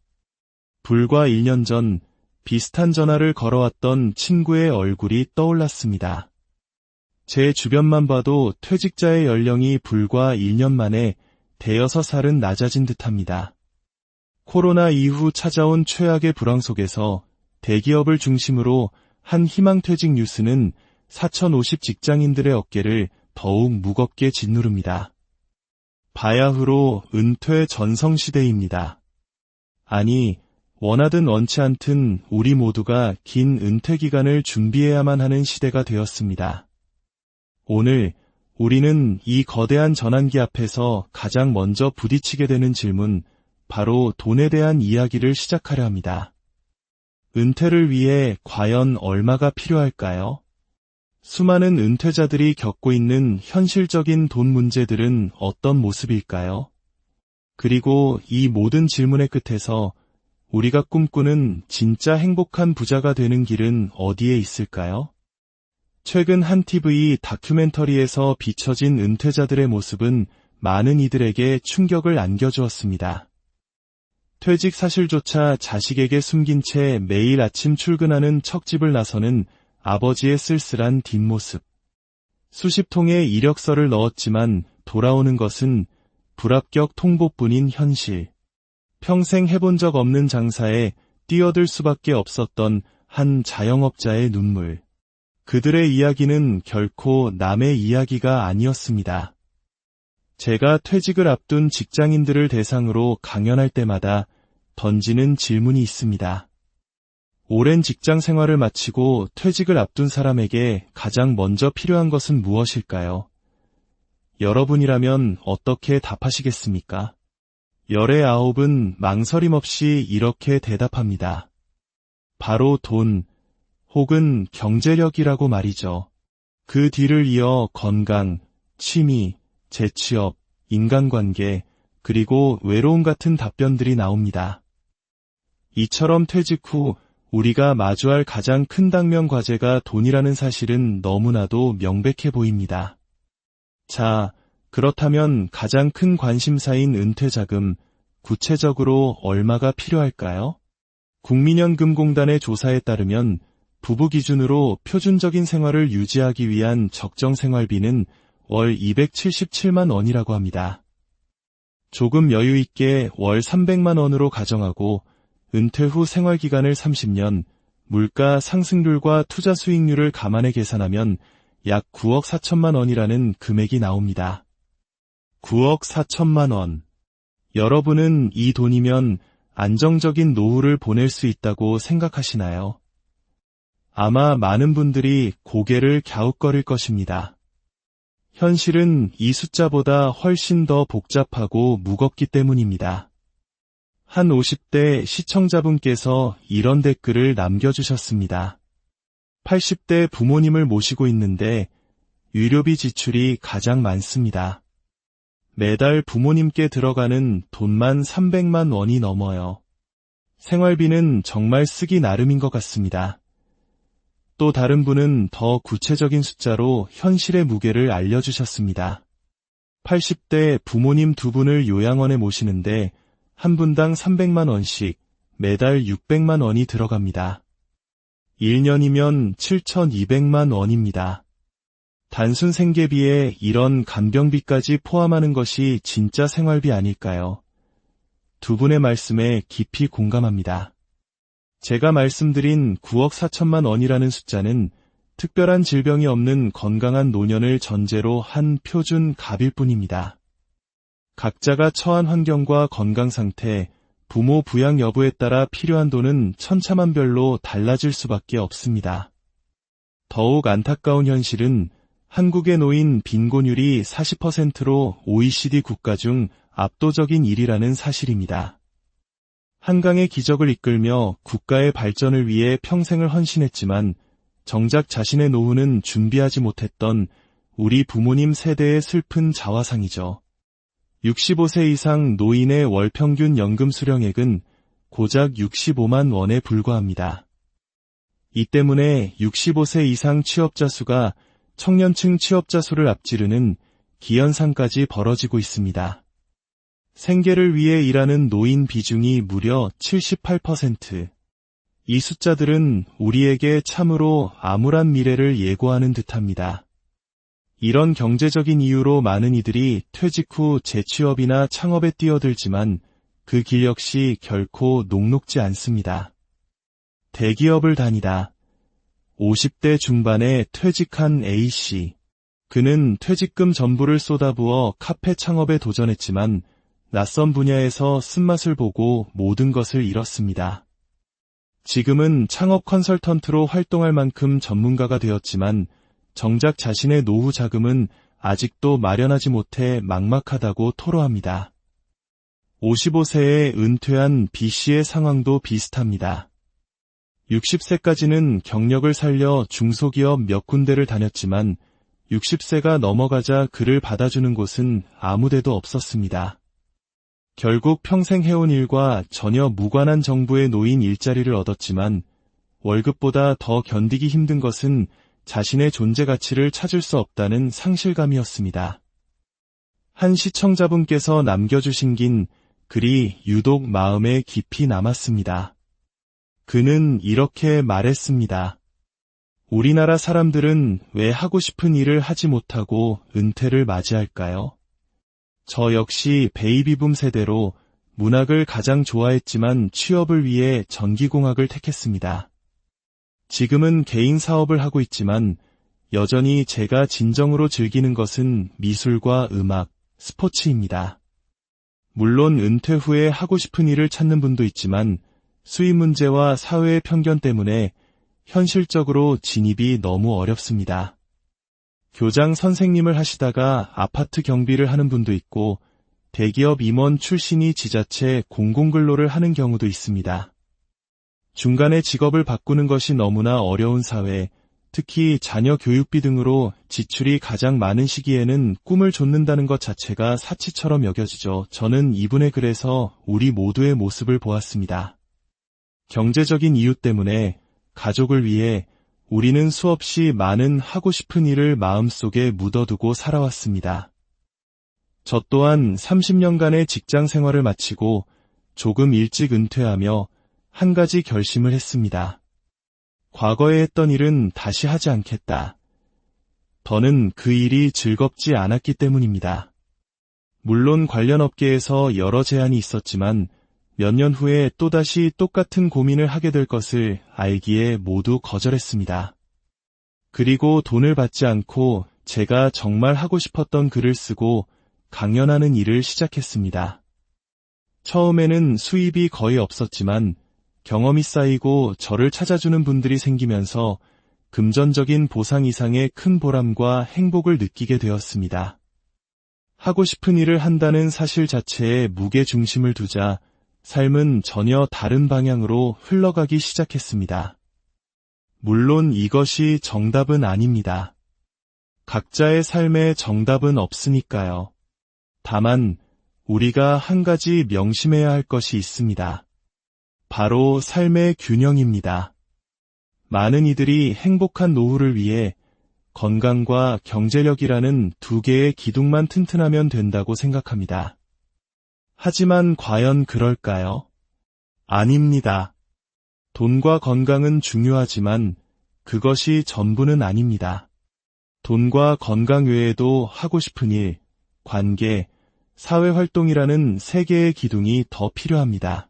불과 1년 전 비슷한 전화를 걸어왔던 친구의 얼굴이 떠올랐습니다. 제 주변만 봐도 퇴직자의 연령이 불과 1년 만에 5살은 낮아진 듯합니다. 코로나 이후 찾아온 최악의 불황 속에서 대기업을 중심으로 한 희망퇴직 뉴스는 4,050 직장인들의 어깨를 더욱 무겁게 짓누릅니다. 바야흐로 은퇴 전성시대입니다. 아니, 원하든 원치 않든 우리 모두가 긴 은퇴 기간을 준비해야만 하는 시대가 되었습니다. 오늘 우리는 이 거대한 전환기 앞에서 가장 먼저 부딪히게 되는 질문, 바로 돈에 대한 이야기를 시작하려 합니다. 은퇴를 위해 과연 얼마가 필요할까요? 수많은 은퇴자들이 겪고 있는 현실적인 돈 문제들은 어떤 모습일까요? 그리고 이 모든 질문의 끝에서 우리가 꿈꾸는 진짜 행복한 부자가 되는 길은 어디에 있을까요? 최근 한 TV 다큐멘터리에서 비춰진 은퇴자들의 모습은 많은 이들에게 충격을 안겨주었습니다. 퇴직 사실조차 자식에게 숨긴 채 매일 아침 출근하는 척집을 나서는 아버지의 쓸쓸한 뒷모습. 수십 통의 이력서를 넣었지만 돌아오는 것은 불합격 통보뿐인 현실. 평생 해본 적 없는 장사에 뛰어들 수밖에 없었던 한 자영업자의 눈물. 그들의 이야기는 결코 남의 이야기가 아니었습니다. 제가 퇴직을 앞둔 직장인들을 대상으로 강연할 때마다 던지는 질문이 있습니다. 오랜 직장 생활을 마치고 퇴직을 앞둔 사람에게 가장 먼저 필요한 것은 무엇일까요? 여러분이라면 어떻게 답하시겠습니까? 열의 9은 망설임 없이 이렇게 대답합니다. 바로 돈, 혹은 경제력이라고 말이죠. 그 뒤를 이어 건강, 취미, 재취업, 인간관계, 그리고 외로움 같은 답변들이 나옵니다. 이처럼 퇴직 후 우리가 마주할 가장 큰 당면 과제가 돈이라는 사실은 너무나도 명백해 보입니다. 자, 그렇다면 가장 큰 관심사인 은퇴자금, 구체적으로 얼마가 필요할까요? 국민연금공단의 조사에 따르면 부부 기준으로 표준적인 생활을 유지하기 위한 적정 생활비는 월 277만 원이라고 합니다. 조금 여유 있게 월 300만 원으로 가정하고 은퇴 후 생활기간을 30년, 물가 상승률과 투자 수익률을 감안해 계산하면 약 9억 4천만 원이라는 금액이 나옵니다. 9억 4천만 원. 여러분은 이 돈이면 안정적인 노후를 보낼 수 있다고 생각하시나요? 아마 많은 분들이 고개를 갸웃거릴 것입니다. 현실은 이 숫자보다 훨씬 더 복잡하고 무겁기 때문입니다. 한 50대 시청자분께서 이런 댓글을 남겨주셨습니다. 80대 부모님을 모시고 있는데 유료비 지출이 가장 많습니다. 매달 부모님께 들어가는 돈만 300만 원이 넘어요. 생활비는 정말 쓰기 나름인 것 같습니다. 또 다른 분은 더 구체적인 숫자로 현실의 무게를 알려주셨습니다. 80대 부모님 두 분을 요양원에 모시는데 한 분당 300만 원씩 매달 600만 원이 들어갑니다. 1년이면 7,200만 원입니다. 단순 생계비에 이런 간병비까지 포함하는 것이 진짜 생활비 아닐까요? 두 분의 말씀에 깊이 공감합니다. 제가 말씀드린 9억 4천만 원이라는 숫자는 특별한 질병이 없는 건강한 노년을 전제로 한 표준 값일 뿐입니다. 각자가 처한 환경과 건강 상태, 부모 부양 여부에 따라 필요한 돈은 천차만별로 달라질 수밖에 없습니다. 더욱 안타까운 현실은 한국의 노인 빈곤율이 40%로 OECD 국가 중 압도적인 1위라는 사실입니다. 한강의 기적을 이끌며 국가의 발전을 위해 평생을 헌신했지만 정작 자신의 노후는 준비하지 못했던 우리 부모님 세대의 슬픈 자화상이죠. 65세 이상 노인의 월 평균 연금 수령액은 고작 65만 원에 불과합니다. 이 때문에 65세 이상 취업자 수가 청년층 취업자 수를 앞지르는 기현상까지 벌어지고 있습니다. 생계를 위해 일하는 노인 비중이 무려 78%. 이 숫자들은 우리에게 참으로 암울한 미래를 예고하는 듯합니다. 이런 경제적인 이유로 많은 이들이 퇴직 후 재취업이나 창업에 뛰어들지만 그 길 역시 결코 녹록지 않습니다. 대기업을 다니다 50대 중반에 퇴직한 A씨. 그는 퇴직금 전부를 쏟아부어 카페 창업에 도전했지만 낯선 분야에서 쓴맛을 보고 모든 것을 잃었습니다. 지금은 창업 컨설턴트로 활동할 만큼 전문가가 되었지만 정작 자신의 노후 자금은 아직도 마련하지 못해 막막하다고 토로합니다. 55세에 은퇴한 B씨의 상황도 비슷합니다. 60세까지는 경력을 살려 중소기업 몇 군데를 다녔지만 60세가 넘어가자 그를 받아주는 곳은 아무데도 없었습니다. 결국 평생 해온 일과 전혀 무관한 정부의 노인 일자리를 얻었지만 월급보다 더 견디기 힘든 것은 자신의 존재 가치를 찾을 수 없다는 상실감이었습니다. 한 시청자분께서 남겨주신 긴 글이 유독 마음에 깊이 남았습니다. 그는 이렇게 말했습니다. 우리나라 사람들은 왜 하고 싶은 일을 하지 못하고 은퇴를 맞이할까요? 저 역시 베이비붐 세대로 문학을 가장 좋아했지만 취업을 위해 전기공학을 택했습니다. 지금은 개인 사업을 하고 있지만 여전히 제가 진정으로 즐기는 것은 미술과 음악, 스포츠입니다. 물론 은퇴 후에 하고 싶은 일을 찾는 분도 있지만 수입 문제와 사회의 편견 때문에 현실적으로 진입이 너무 어렵습니다. 교장 선생님을 하시다가 아파트 경비를 하는 분도 있고 대기업 임원 출신이 지자체 공공근로를 하는 경우도 있습니다. 중간에 직업을 바꾸는 것이 너무나 어려운 사회, 특히 자녀 교육비 등으로 지출이 가장 많은 시기에는 꿈을 좇는다는 것 자체가 사치처럼 여겨지죠. 저는 이분의 글에서 우리 모두의 모습을 보았습니다. 경제적인 이유 때문에 가족을 위해 우리는 수없이 많은 하고 싶은 일을 마음속에 묻어두고 살아왔습니다. 저 또한 30년간의 직장 생활을 마치고 조금 일찍 은퇴하며 한 가지 결심을 했습니다. 과거에 했던 일은 다시 하지 않겠다. 더는 그 일이 즐겁지 않았기 때문입니다. 물론 관련 업계에서 여러 제안이 있었지만 몇 년 후에 또다시 똑같은 고민을 하게 될 것을 알기에 모두 거절했습니다. 그리고 돈을 받지 않고 제가 정말 하고 싶었던 글을 쓰고 강연하는 일을 시작했습니다. 처음에는 수입이 거의 없었지만 경험이 쌓이고 저를 찾아주는 분들이 생기면서 금전적인 보상 이상의 큰 보람과 행복을 느끼게 되었습니다. 하고 싶은 일을 한다는 사실 자체에 무게중심을 두자 삶은 전혀 다른 방향으로 흘러가기 시작했습니다. 물론 이것이 정답은 아닙니다. 각자의 삶에 정답은 없으니까요. 다만 우리가 한 가지 명심해야 할 것이 있습니다. 바로 삶의 균형입니다. 많은 이들이 행복한 노후를 위해 건강과 경제력이라는 두 개의 기둥만 튼튼하면 된다고 생각합니다. 하지만 과연 그럴까요? 아닙니다. 돈과 건강은 중요하지만 그것이 전부는 아닙니다. 돈과 건강 외에도 하고 싶은 일, 관계, 사회활동이라는 세 개의 기둥이 더 필요합니다.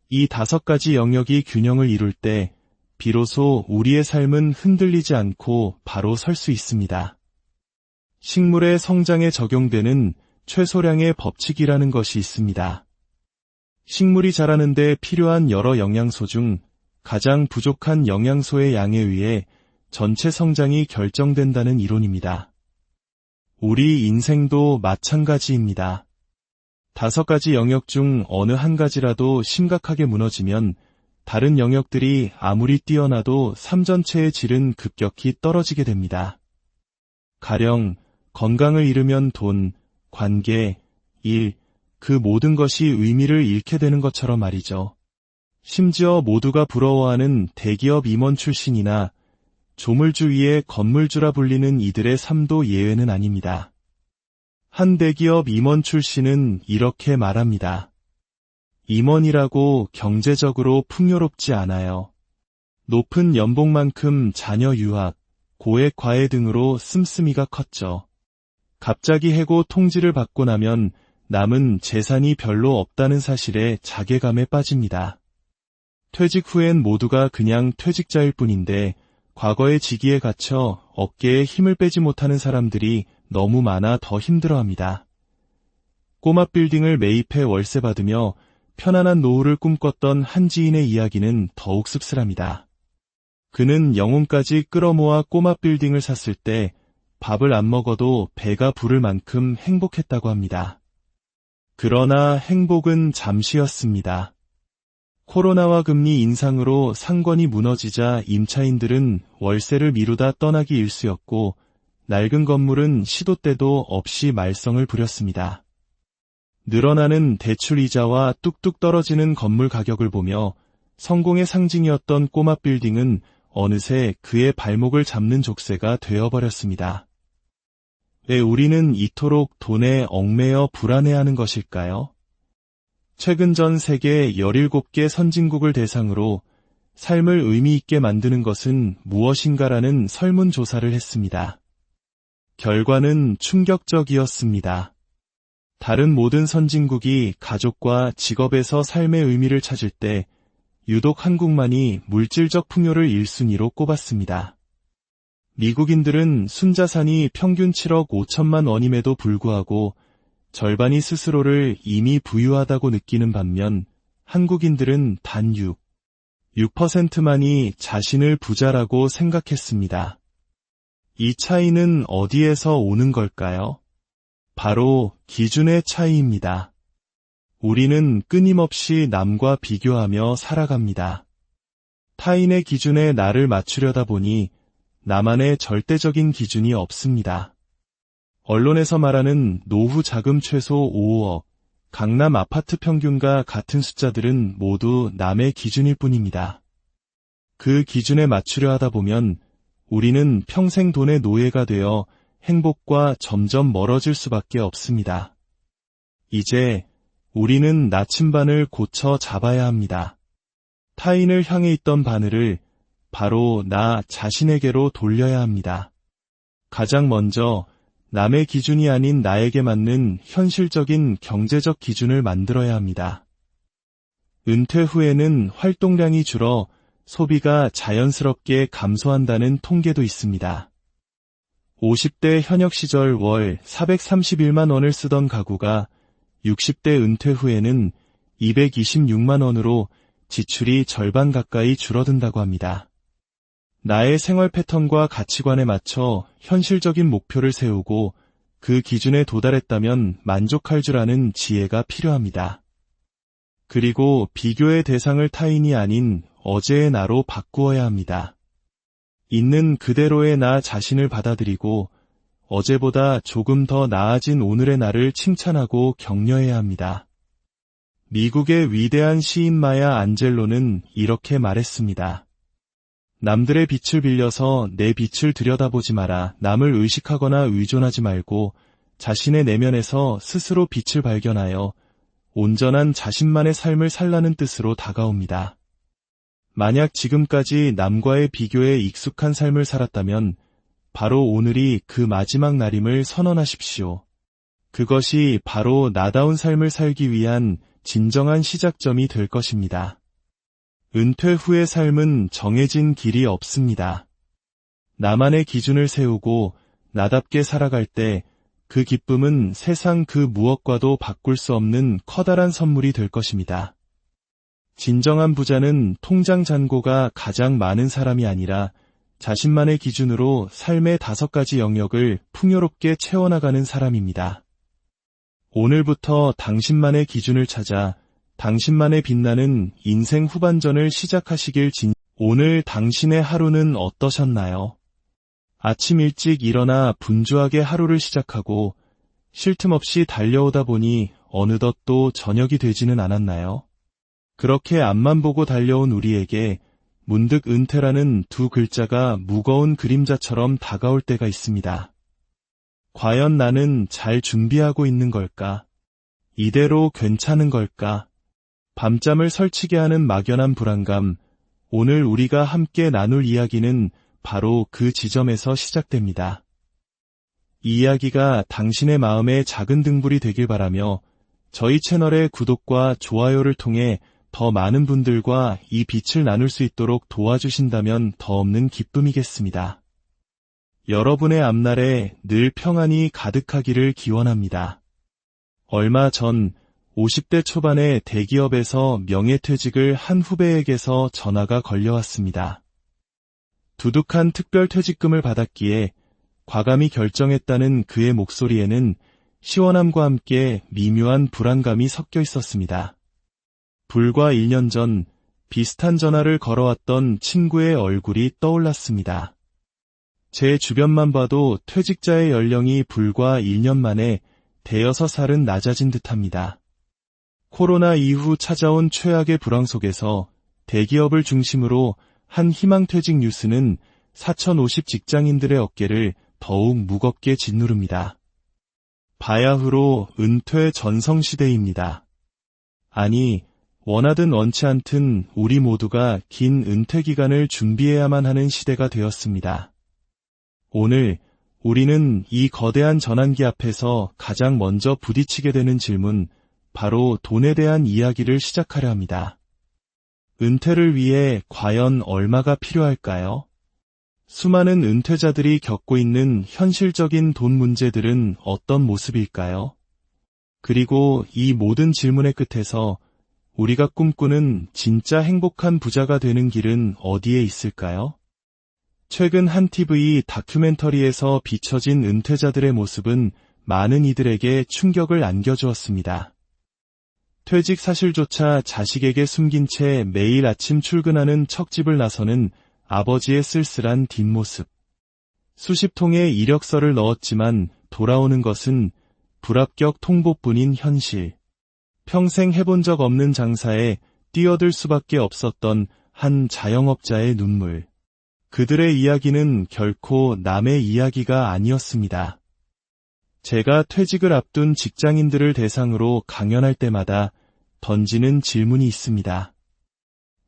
이 5가지 영역이 균형을 이룰 때 비로소 우리의 삶은 흔들리지 않고 바로 설 수 있습니다. 식물의 성장에 적용되는 최소량의 법칙이라는 것이 있습니다. 식물이 자라는 데 필요한 여러 영양소 중 가장 부족한 영양소의 양에 의해 전체 성장이 결정된다는 이론입니다. 우리 인생도 마찬가지입니다. 5가지 영역 중 어느 한 가지라도 심각하게 무너지면 다른 영역들이 아무리 뛰어나도 삶 전체의 질은 급격히 떨어지게 됩니다. 가령 건강을 잃으면 돈, 관계, 일, 그 모든 것이 의미를 잃게 되는 것처럼 말이죠. 심지어 모두가 부러워하는 대기업 임원 출신이나 조물주 위에 건물주라 불리는 이들의 삶도 예외는 아닙니다. 한 대기업 임원 출신은 이렇게 말합니다. 임원이라고 경제적으로 풍요롭지 않아요. 높은 연봉만큼 자녀 유학, 고액 과외 등으로 씀씀이가 컸죠. 갑자기 해고 통지를 받고 나면 남은 재산이 별로 없다는 사실에 자괴감에 빠집니다. 퇴직 후엔 모두가 그냥 퇴직자일 뿐인데 과거의 직위에 갇혀 어깨에 힘을 빼지 못하는 사람들이 너무 많아 더 힘들어합니다. 꼬마 빌딩을 매입해 월세 받으며 편안한 노후를 꿈꿨던 한 지인의 이야기는 더욱 씁쓸합니다. 그는 영혼까지 끌어모아 꼬마 빌딩을 샀을 때 밥을 안 먹어도 배가 부를 만큼 행복했다고 합니다. 그러나 행복은 잠시였습니다. 코로나와 금리 인상으로 상권이 무너지자 임차인들은 월세를 미루다 떠나기 일쑤였고 낡은 건물은 시도 때도 없이 말썽을 부렸습니다. 늘어나는 대출 이자와 뚝뚝 떨어지는 건물 가격을 보며 성공의 상징이었던 꼬마 빌딩은 어느새 그의 발목을 잡는 족쇄가 되어버렸습니다. 왜 우리는 이토록 돈에 얽매여 불안해하는 것일까요? 최근 전 세계 17개 선진국을 대상으로 삶을 의미 있게 만드는 것은 무엇인가라는 설문조사를 했습니다. 결과는 충격적이었습니다. 다른 모든 선진국이 가족과 직업에서 삶의 의미를 찾을 때 유독 한국만이 물질적 풍요를 1순위로 꼽았습니다. 미국인들은 순자산이 평균 7억 5천만 원임에도 불구하고 절반이 스스로를 이미 부유하다고 느끼는 반면 한국인들은 단 6%만이 자신을 부자라고 생각했습니다. 이 차이는 어디에서 오는 걸까요? 바로 기준의 차이입니다. 우리는 끊임없이 남과 비교하며 살아갑니다. 타인의 기준에 나를 맞추려다 보니 나만의 절대적인 기준이 없습니다. 언론에서 말하는 노후 자금 최소 5억, 강남 아파트 평균과 같은 숫자들은 모두 남의 기준일 뿐입니다. 그 기준에 맞추려 하다 보면 우리는 평생 돈의 노예가 되어 행복과 점점 멀어질 수밖에 없습니다. 이제 우리는 나침반을 고쳐 잡아야 합니다. 타인을 향해 있던 바늘을 바로 나 자신에게로 돌려야 합니다. 가장 먼저 남의 기준이 아닌 나에게 맞는 현실적인 경제적 기준을 만들어야 합니다. 은퇴 후에는 활동량이 줄어 소비가 자연스럽게 감소한다는 통계도 있습니다. 50대 현역 시절 월 431만 원을 쓰던 가구가 60대 은퇴 후에는 226만 원으로 지출이 절반 가까이 줄어든다고 합니다. 나의 생활 패턴과 가치관에 맞춰 현실적인 목표를 세우고 그 기준에 도달했다면 만족할 줄 아는 지혜가 필요합니다. 그리고 비교의 대상을 타인이 아닌 어제의 나로 바꾸어야 합니다. 있는 그대로의 나 자신을 받아들이고 어제보다 조금 더 나아진 오늘의 나를 칭찬하고 격려해야 합니다. 미국의 위대한 시인 마야 안젤로는 이렇게 말했습니다. 남들의 빛을 빌려서 내 빛을 들여다보지 마라. 남을 의식하거나 의존하지 말고 자신의 내면에서 스스로 빛을 발견하여 온전한 자신만의 삶을 살라는 뜻으로 다가옵니다. 만약 지금까지 남과의 비교에 익숙한 삶을 살았다면 바로 오늘이 그 마지막 날임을 선언하십시오. 그것이 바로 나다운 삶을 살기 위한 진정한 시작점이 될 것입니다. 은퇴 후의 삶은 정해진 길이 없습니다. 나만의 기준을 세우고 나답게 살아갈 때 그 기쁨은 세상 그 무엇과도 바꿀 수 없는 커다란 선물이 될 것입니다. 진정한 부자는 통장 잔고가 가장 많은 사람이 아니라 자신만의 기준으로 삶의 5가지 영역을 풍요롭게 채워나가는 사람입니다. 오늘부터 당신만의 기준을 찾아 당신만의 빛나는 인생 후반전을 시작하시길 오늘 당신의 하루는 어떠셨나요? 아침 일찍 일어나 분주하게 하루를 시작하고 쉴 틈 없이 달려오다 보니 어느덧 또 저녁이 되지는 않았나요? 그렇게 앞만 보고 달려온 우리에게 문득 은퇴라는 두 글자가 무거운 그림자처럼 다가올 때가 있습니다. 과연 나는 잘 준비하고 있는 걸까? 이대로 괜찮은 걸까? 밤잠을 설치게 하는 막연한 불안감, 오늘 우리가 함께 나눌 이야기는 바로 그 지점에서 시작됩니다. 이 이야기가 당신의 마음의 작은 등불이 되길 바라며 저희 채널의 구독과 좋아요를 통해 더 많은 분들과 이 빛을 나눌 수 있도록 도와주신다면 더 없는 기쁨이겠습니다. 여러분의 앞날에 늘 평안이 가득하기를 기원합니다. 얼마 전 50대 초반의 대기업에서 명예퇴직을 한 후배에게서 전화가 걸려왔습니다. 두둑한 특별퇴직금을 받았기에 과감히 결정했다는 그의 목소리에는 시원함과 함께 미묘한 불안감이 섞여 있었습니다. 불과 1년 전 비슷한 전화를 걸어왔던 친구의 얼굴이 떠올랐습니다. 제 주변만 봐도 퇴직자의 연령이 불과 1년 만에 대여섯 살은 낮아진 듯합니다. 코로나 이후 찾아온 최악의 불황 속에서 대기업을 중심으로 한 희망퇴직 뉴스는 4,050 직장인들의 어깨를 더욱 무겁게 짓누릅니다. 바야흐로 은퇴 전성시대입니다. 아니, 원하든 원치 않든 우리 모두가 긴 은퇴 기간을 준비해야만 하는 시대가 되었습니다. 오늘 우리는 이 거대한 전환기 앞에서 가장 먼저 부딪히게 되는 질문, 바로 돈에 대한 이야기를 시작하려 합니다. 은퇴를 위해 과연 얼마가 필요할까요? 수많은 은퇴자들이 겪고 있는 현실적인 돈 문제들은 어떤 모습일까요? 그리고 이 모든 질문의 끝에서 우리가 꿈꾸는 진짜 행복한 부자가 되는 길은 어디에 있을까요? 최근 한 TV 다큐멘터리에서 비춰진 은퇴자들의 모습은 많은 이들에게 충격을 안겨주었습니다. 퇴직 사실조차 자식에게 숨긴 채 매일 아침 출근하는 척집을 나서는 아버지의 쓸쓸한 뒷모습. 수십 통의 이력서를 넣었지만 돌아오는 것은 불합격 통보뿐인 현실. 평생 해본 적 없는 장사에 뛰어들 수밖에 없었던 한 자영업자의 눈물. 그들의 이야기는 결코 남의 이야기가 아니었습니다. 제가 퇴직을 앞둔 직장인들을 대상으로 강연할 때마다 던지는 질문이 있습니다.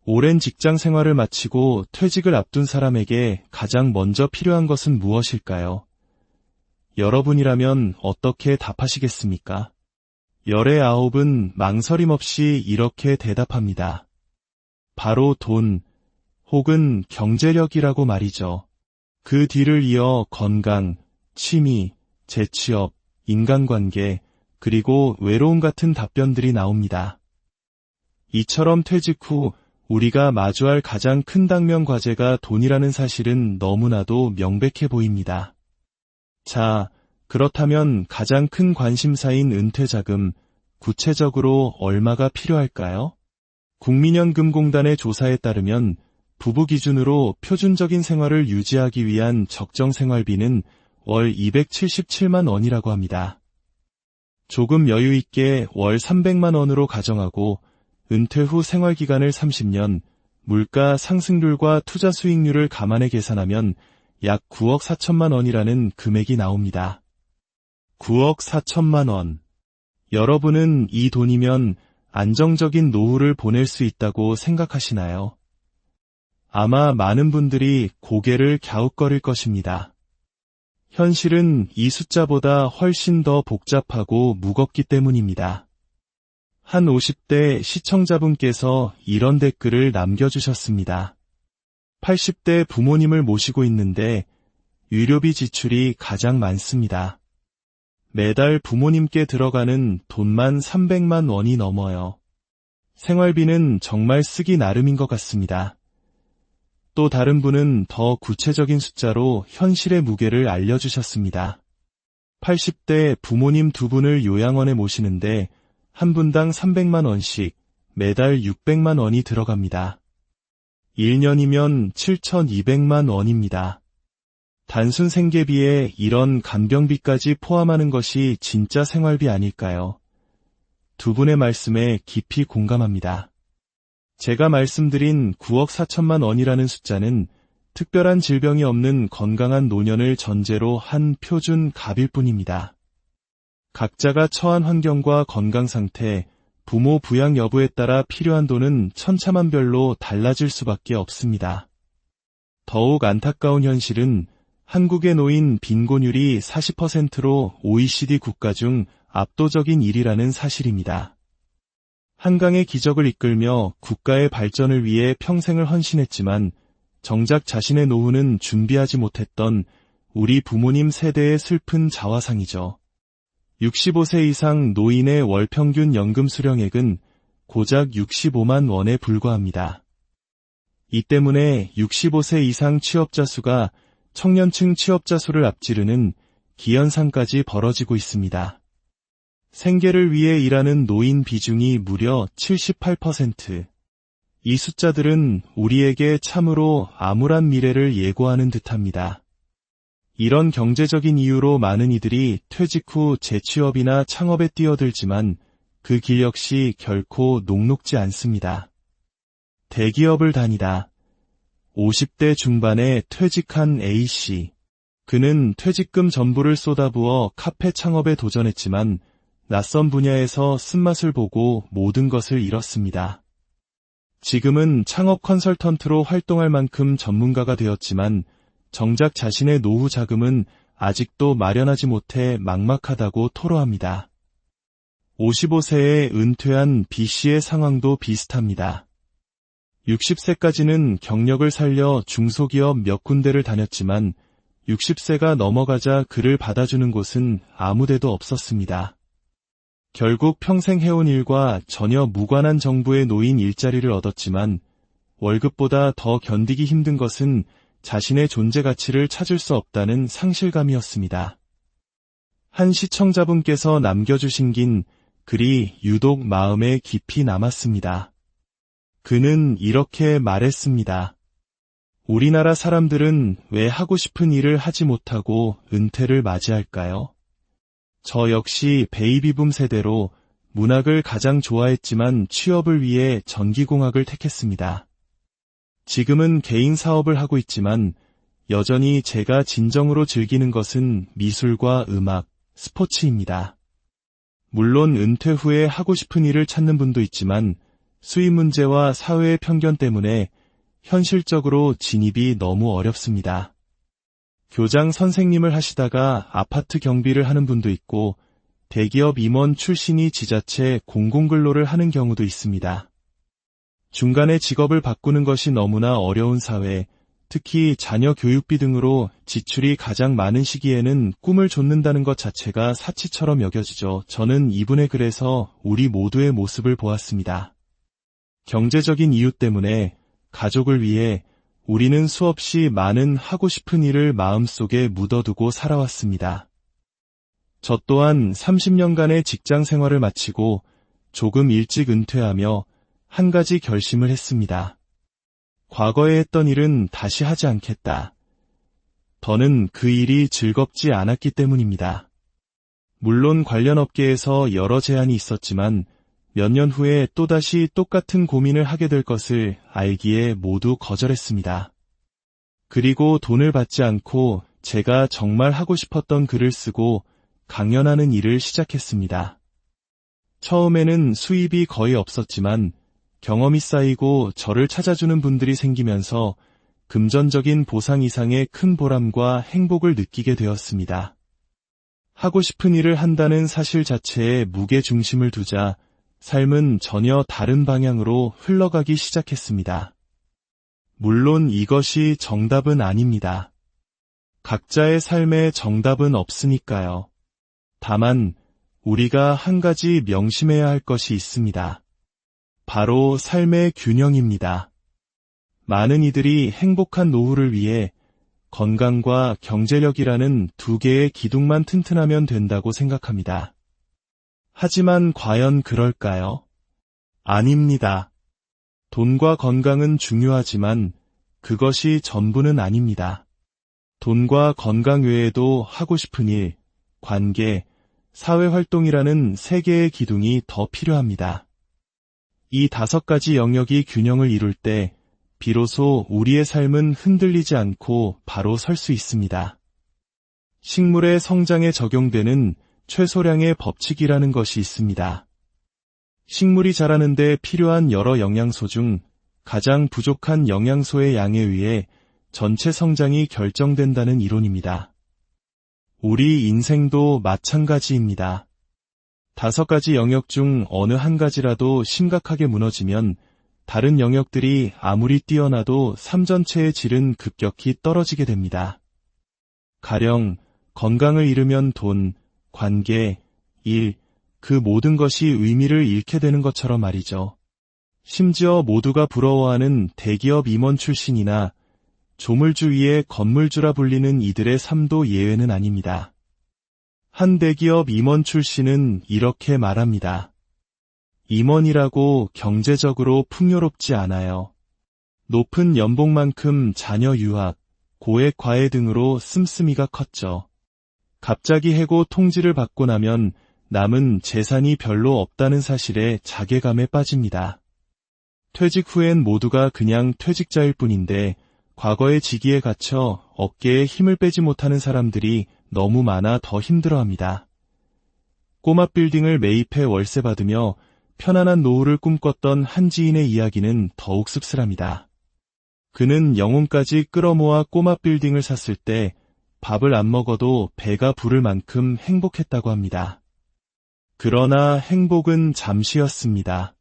오랜 직장 생활을 마치고 퇴직을 앞둔 사람에게 가장 먼저 필요한 것은 무엇일까요? 여러분이라면 어떻게 답하시겠습니까? 열의 9은 망설임 없이 이렇게 대답합니다. 바로 돈, 혹은 경제력이라고 말이죠. 그 뒤를 이어 건강, 취미, 재취업, 인간관계, 그리고 외로움 같은 답변들이 나옵니다. 이처럼 퇴직 후 우리가 마주할 가장 큰 당면 과제가 돈이라는 사실은 너무나도 명백해 보입니다. 자, 그렇다면 가장 큰 관심사인 은퇴자금, 구체적으로 얼마가 필요할까요? 국민연금공단의 조사에 따르면 부부 기준으로 표준적인 생활을 유지하기 위한 적정 생활비는 월 277만 원이라고 합니다. 조금 여유 있게 월 300만 원으로 가정하고 은퇴 후 생활기간을 30년, 물가 상승률과 투자 수익률을 감안해 계산하면 약 9억 4천만 원이라는 금액이 나옵니다. 9억 4천만 원. 여러분은 이 돈이면 안정적인 노후를 보낼 수 있다고 생각하시나요? 아마 많은 분들이 고개를 갸웃거릴 것입니다. 현실은 이 숫자보다 훨씬 더 복잡하고 무겁기 때문입니다. 한 50대 시청자분께서 이런 댓글을 남겨주셨습니다. 80대 부모님을 모시고 있는데 유료비 지출이 가장 많습니다. 매달 부모님께 들어가는 돈만 300만 원이 넘어요. 생활비는 정말 쓰기 나름인 것 같습니다. 또 다른 분은 더 구체적인 숫자로 현실의 무게를 알려주셨습니다. 80대 부모님 2분을 요양원에 모시는데 한 분당 300만 원씩 매달 600만 원이 들어갑니다. 1년이면 7,200만 원입니다. 단순 생계비에 이런 간병비까지 포함하는 것이 진짜 생활비 아닐까요? 두 분의 말씀에 깊이 공감합니다. 제가 말씀드린 9억 4천만 원이라는 숫자는 특별한 질병이 없는 건강한 노년을 전제로 한 표준 값일 뿐입니다. 각자가 처한 환경과 건강 상태, 부모 부양 여부에 따라 필요한 돈은 천차만별로 달라질 수밖에 없습니다. 더욱 안타까운 현실은 한국의 노인 빈곤율이 40%로 OECD 국가 중 압도적인 1위라는 사실입니다. 한강의 기적을 이끌며 국가의 발전을 위해 평생을 헌신했지만 정작 자신의 노후는 준비하지 못했던 우리 부모님 세대의 슬픈 자화상이죠. 65세 이상 노인의 월 평균 연금 수령액은 고작 65만 원에 불과합니다. 이 때문에 65세 이상 취업자 수가 청년층 취업자 수를 앞지르는 기현상까지 벌어지고 있습니다. 생계를 위해 일하는 노인 비중이 무려 78%. 이 숫자들은 우리에게 참으로 암울한 미래를 예고하는 듯합니다. 이런 경제적인 이유로 많은 이들이 퇴직 후 재취업이나 창업에 뛰어들지만 그 길 역시 결코 녹록지 않습니다. 대기업을 다니다 50대 중반에 퇴직한 A씨. 그는 퇴직금 전부를 쏟아부어 카페 창업에 도전했지만 낯선 분야에서 쓴맛을 보고 모든 것을 잃었습니다. 지금은 창업 컨설턴트로 활동할 만큼 전문가가 되었지만 정작 자신의 노후 자금은 아직도 마련하지 못해 막막하다고 토로합니다. 55세에 은퇴한 B씨의 상황도 비슷합니다. 60세까지는 경력을 살려 중소기업 몇 군데를 다녔지만 60세가 넘어가자 그를 받아주는 곳은 아무데도 없었습니다. 결국 평생 해온 일과 전혀 무관한 정부의 노인 일자리를 얻었지만 월급보다 더 견디기 힘든 것은 자신의 존재 가치를 찾을 수 없다는 상실감이었습니다. 한 시청자분께서 남겨주신 긴 글이 유독 마음에 깊이 남았습니다. 그는 이렇게 말했습니다. 우리나라 사람들은 왜 하고 싶은 일을 하지 못하고 은퇴를 맞이할까요? 저 역시 베이비붐 세대로 문학을 가장 좋아했지만 취업을 위해 전기공학을 택했습니다. 지금은 개인 사업을 하고 있지만 여전히 제가 진정으로 즐기는 것은 미술과 음악, 스포츠입니다. 물론 은퇴 후에 하고 싶은 일을 찾는 분도 있지만 수입 문제와 사회의 편견 때문에 현실적으로 진입이 너무 어렵습니다. 교장 선생님을 하시다가 아파트 경비를 하는 분도 있고 대기업 임원 출신이 지자체 공공근로를 하는 경우도 있습니다. 중간에 직업을 바꾸는 것이 너무나 어려운 사회, 특히 자녀 교육비 등으로 지출이 가장 많은 시기에는 꿈을 좇는다는 것 자체가 사치처럼 여겨지죠. 저는 이분의 글에서 우리 모두의 모습을 보았습니다. 경제적인 이유 때문에 가족을 위해 우리는 수없이 많은 하고 싶은 일을 마음속에 묻어두고 살아왔습니다. 저 또한 30년간의 직장 생활을 마치고 조금 일찍 은퇴하며 한 가지 결심을 했습니다. 과거에 했던 일은 다시 하지 않겠다. 더는 그 일이 즐겁지 않았기 때문입니다. 물론 관련 업계에서 여러 제안이 있었지만 몇 년 후에 또다시 똑같은 고민을 하게 될 것을 알기에 모두 거절했습니다. 그리고 돈을 받지 않고 제가 정말 하고 싶었던 글을 쓰고 강연하는 일을 시작했습니다. 처음에는 수입이 거의 없었지만 경험이 쌓이고 저를 찾아주는 분들이 생기면서 금전적인 보상 이상의 큰 보람과 행복을 느끼게 되었습니다. 하고 싶은 일을 한다는 사실 자체에 무게중심을 두자 삶은 전혀 다른 방향으로 흘러가기 시작했습니다. 물론 이것이 정답은 아닙니다. 각자의 삶에 정답은 없으니까요. 다만 우리가 한 가지 명심해야 할 것이 있습니다. 바로 삶의 균형입니다. 많은 이들이 행복한 노후를 위해 건강과 경제력이라는 두 개의 기둥만 튼튼하면 된다고 생각합니다. 하지만 과연 그럴까요? 아닙니다. 돈과 건강은 중요하지만 그것이 전부는 아닙니다. 돈과 건강 외에도 하고 싶은 일, 관계, 사회활동이라는 세 개의 기둥이 더 필요합니다. 이 5가지 영역이 균형을 이룰 때 비로소 우리의 삶은 흔들리지 않고 바로 설 수 있습니다. 식물의 성장에 적용되는 최소량의 법칙이라는 것이 있습니다. 식물이 자라는 데 필요한 여러 영양소 중 가장 부족한 영양소의 양에 의해 전체 성장이 결정된다는 이론입니다. 우리 인생도 마찬가지입니다. 5가지 영역 중 어느 한 가지라도 심각하게 무너지면 다른 영역들이 아무리 뛰어나도 삶 전체의 질은 급격히 떨어지게 됩니다. 가령 건강을 잃으면 돈, 관계, 일, 그 모든 것이 의미를 잃게 되는 것처럼 말이죠. 심지어 모두가 부러워하는 대기업 임원 출신이나 조물주 위에 건물주라 불리는 이들의 삶도 예외는 아닙니다. 한 대기업 임원 출신은 이렇게 말합니다. 임원이라고 경제적으로 풍요롭지 않아요. 높은 연봉만큼 자녀 유학, 고액 과외 등으로 씀씀이가 컸죠. 갑자기 해고 통지를 받고 나면 남은 재산이 별로 없다는 사실에 자괴감에 빠집니다. 퇴직 후엔 모두가 그냥 퇴직자일 뿐인데 과거의 직위에 갇혀 어깨에 힘을 빼지 못하는 사람들이 너무 많아 더 힘들어합니다. 꼬마 빌딩을 매입해 월세 받으며 편안한 노후를 꿈꿨던 한 지인의 이야기는 더욱 씁쓸합니다. 그는 영혼까지 끌어모아 꼬마 빌딩을 샀을 때 밥을 안 먹어도 배가 부를 만큼 행복했다고 합니다. 그러나 행복은 잠시였습니다.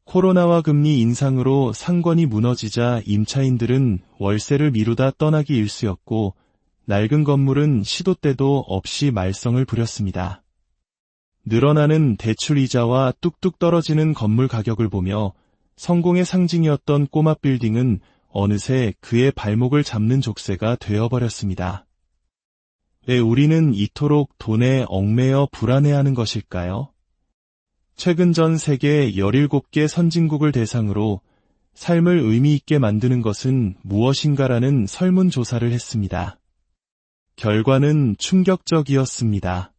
코로나와 금리 인상으로 상권이 무너지자 임차인들은 월세를 미루다 떠나기 일쑤였고 낡은 건물은 시도 때도 없이 말썽을 부렸습니다. 늘어나는 대출이자와 뚝뚝 떨어지는 건물 가격을 보며 성공의 상징이었던 꼬마 빌딩은 어느새 그의 발목을 잡는 족쇄가 되어버렸습니다. 왜 우리는 이토록 돈에 얽매여 불안해하는 것일까요? 최근 전 세계 17개 선진국을 대상으로 삶을 의미 있게 만드는 것은 무엇인가라는 설문조사를 했습니다. 결과는 충격적이었습니다.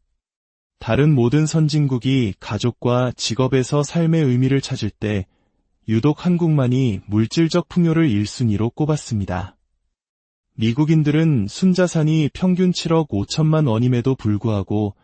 다른 모든 선진국이 가족과 직업에서 삶의 의미를 찾을 때 유독 한국만이 물질적 풍요를 1순위로 꼽았습니다. 미국인들은 순자산이 평균 7억 5천만 원임에도 불구하고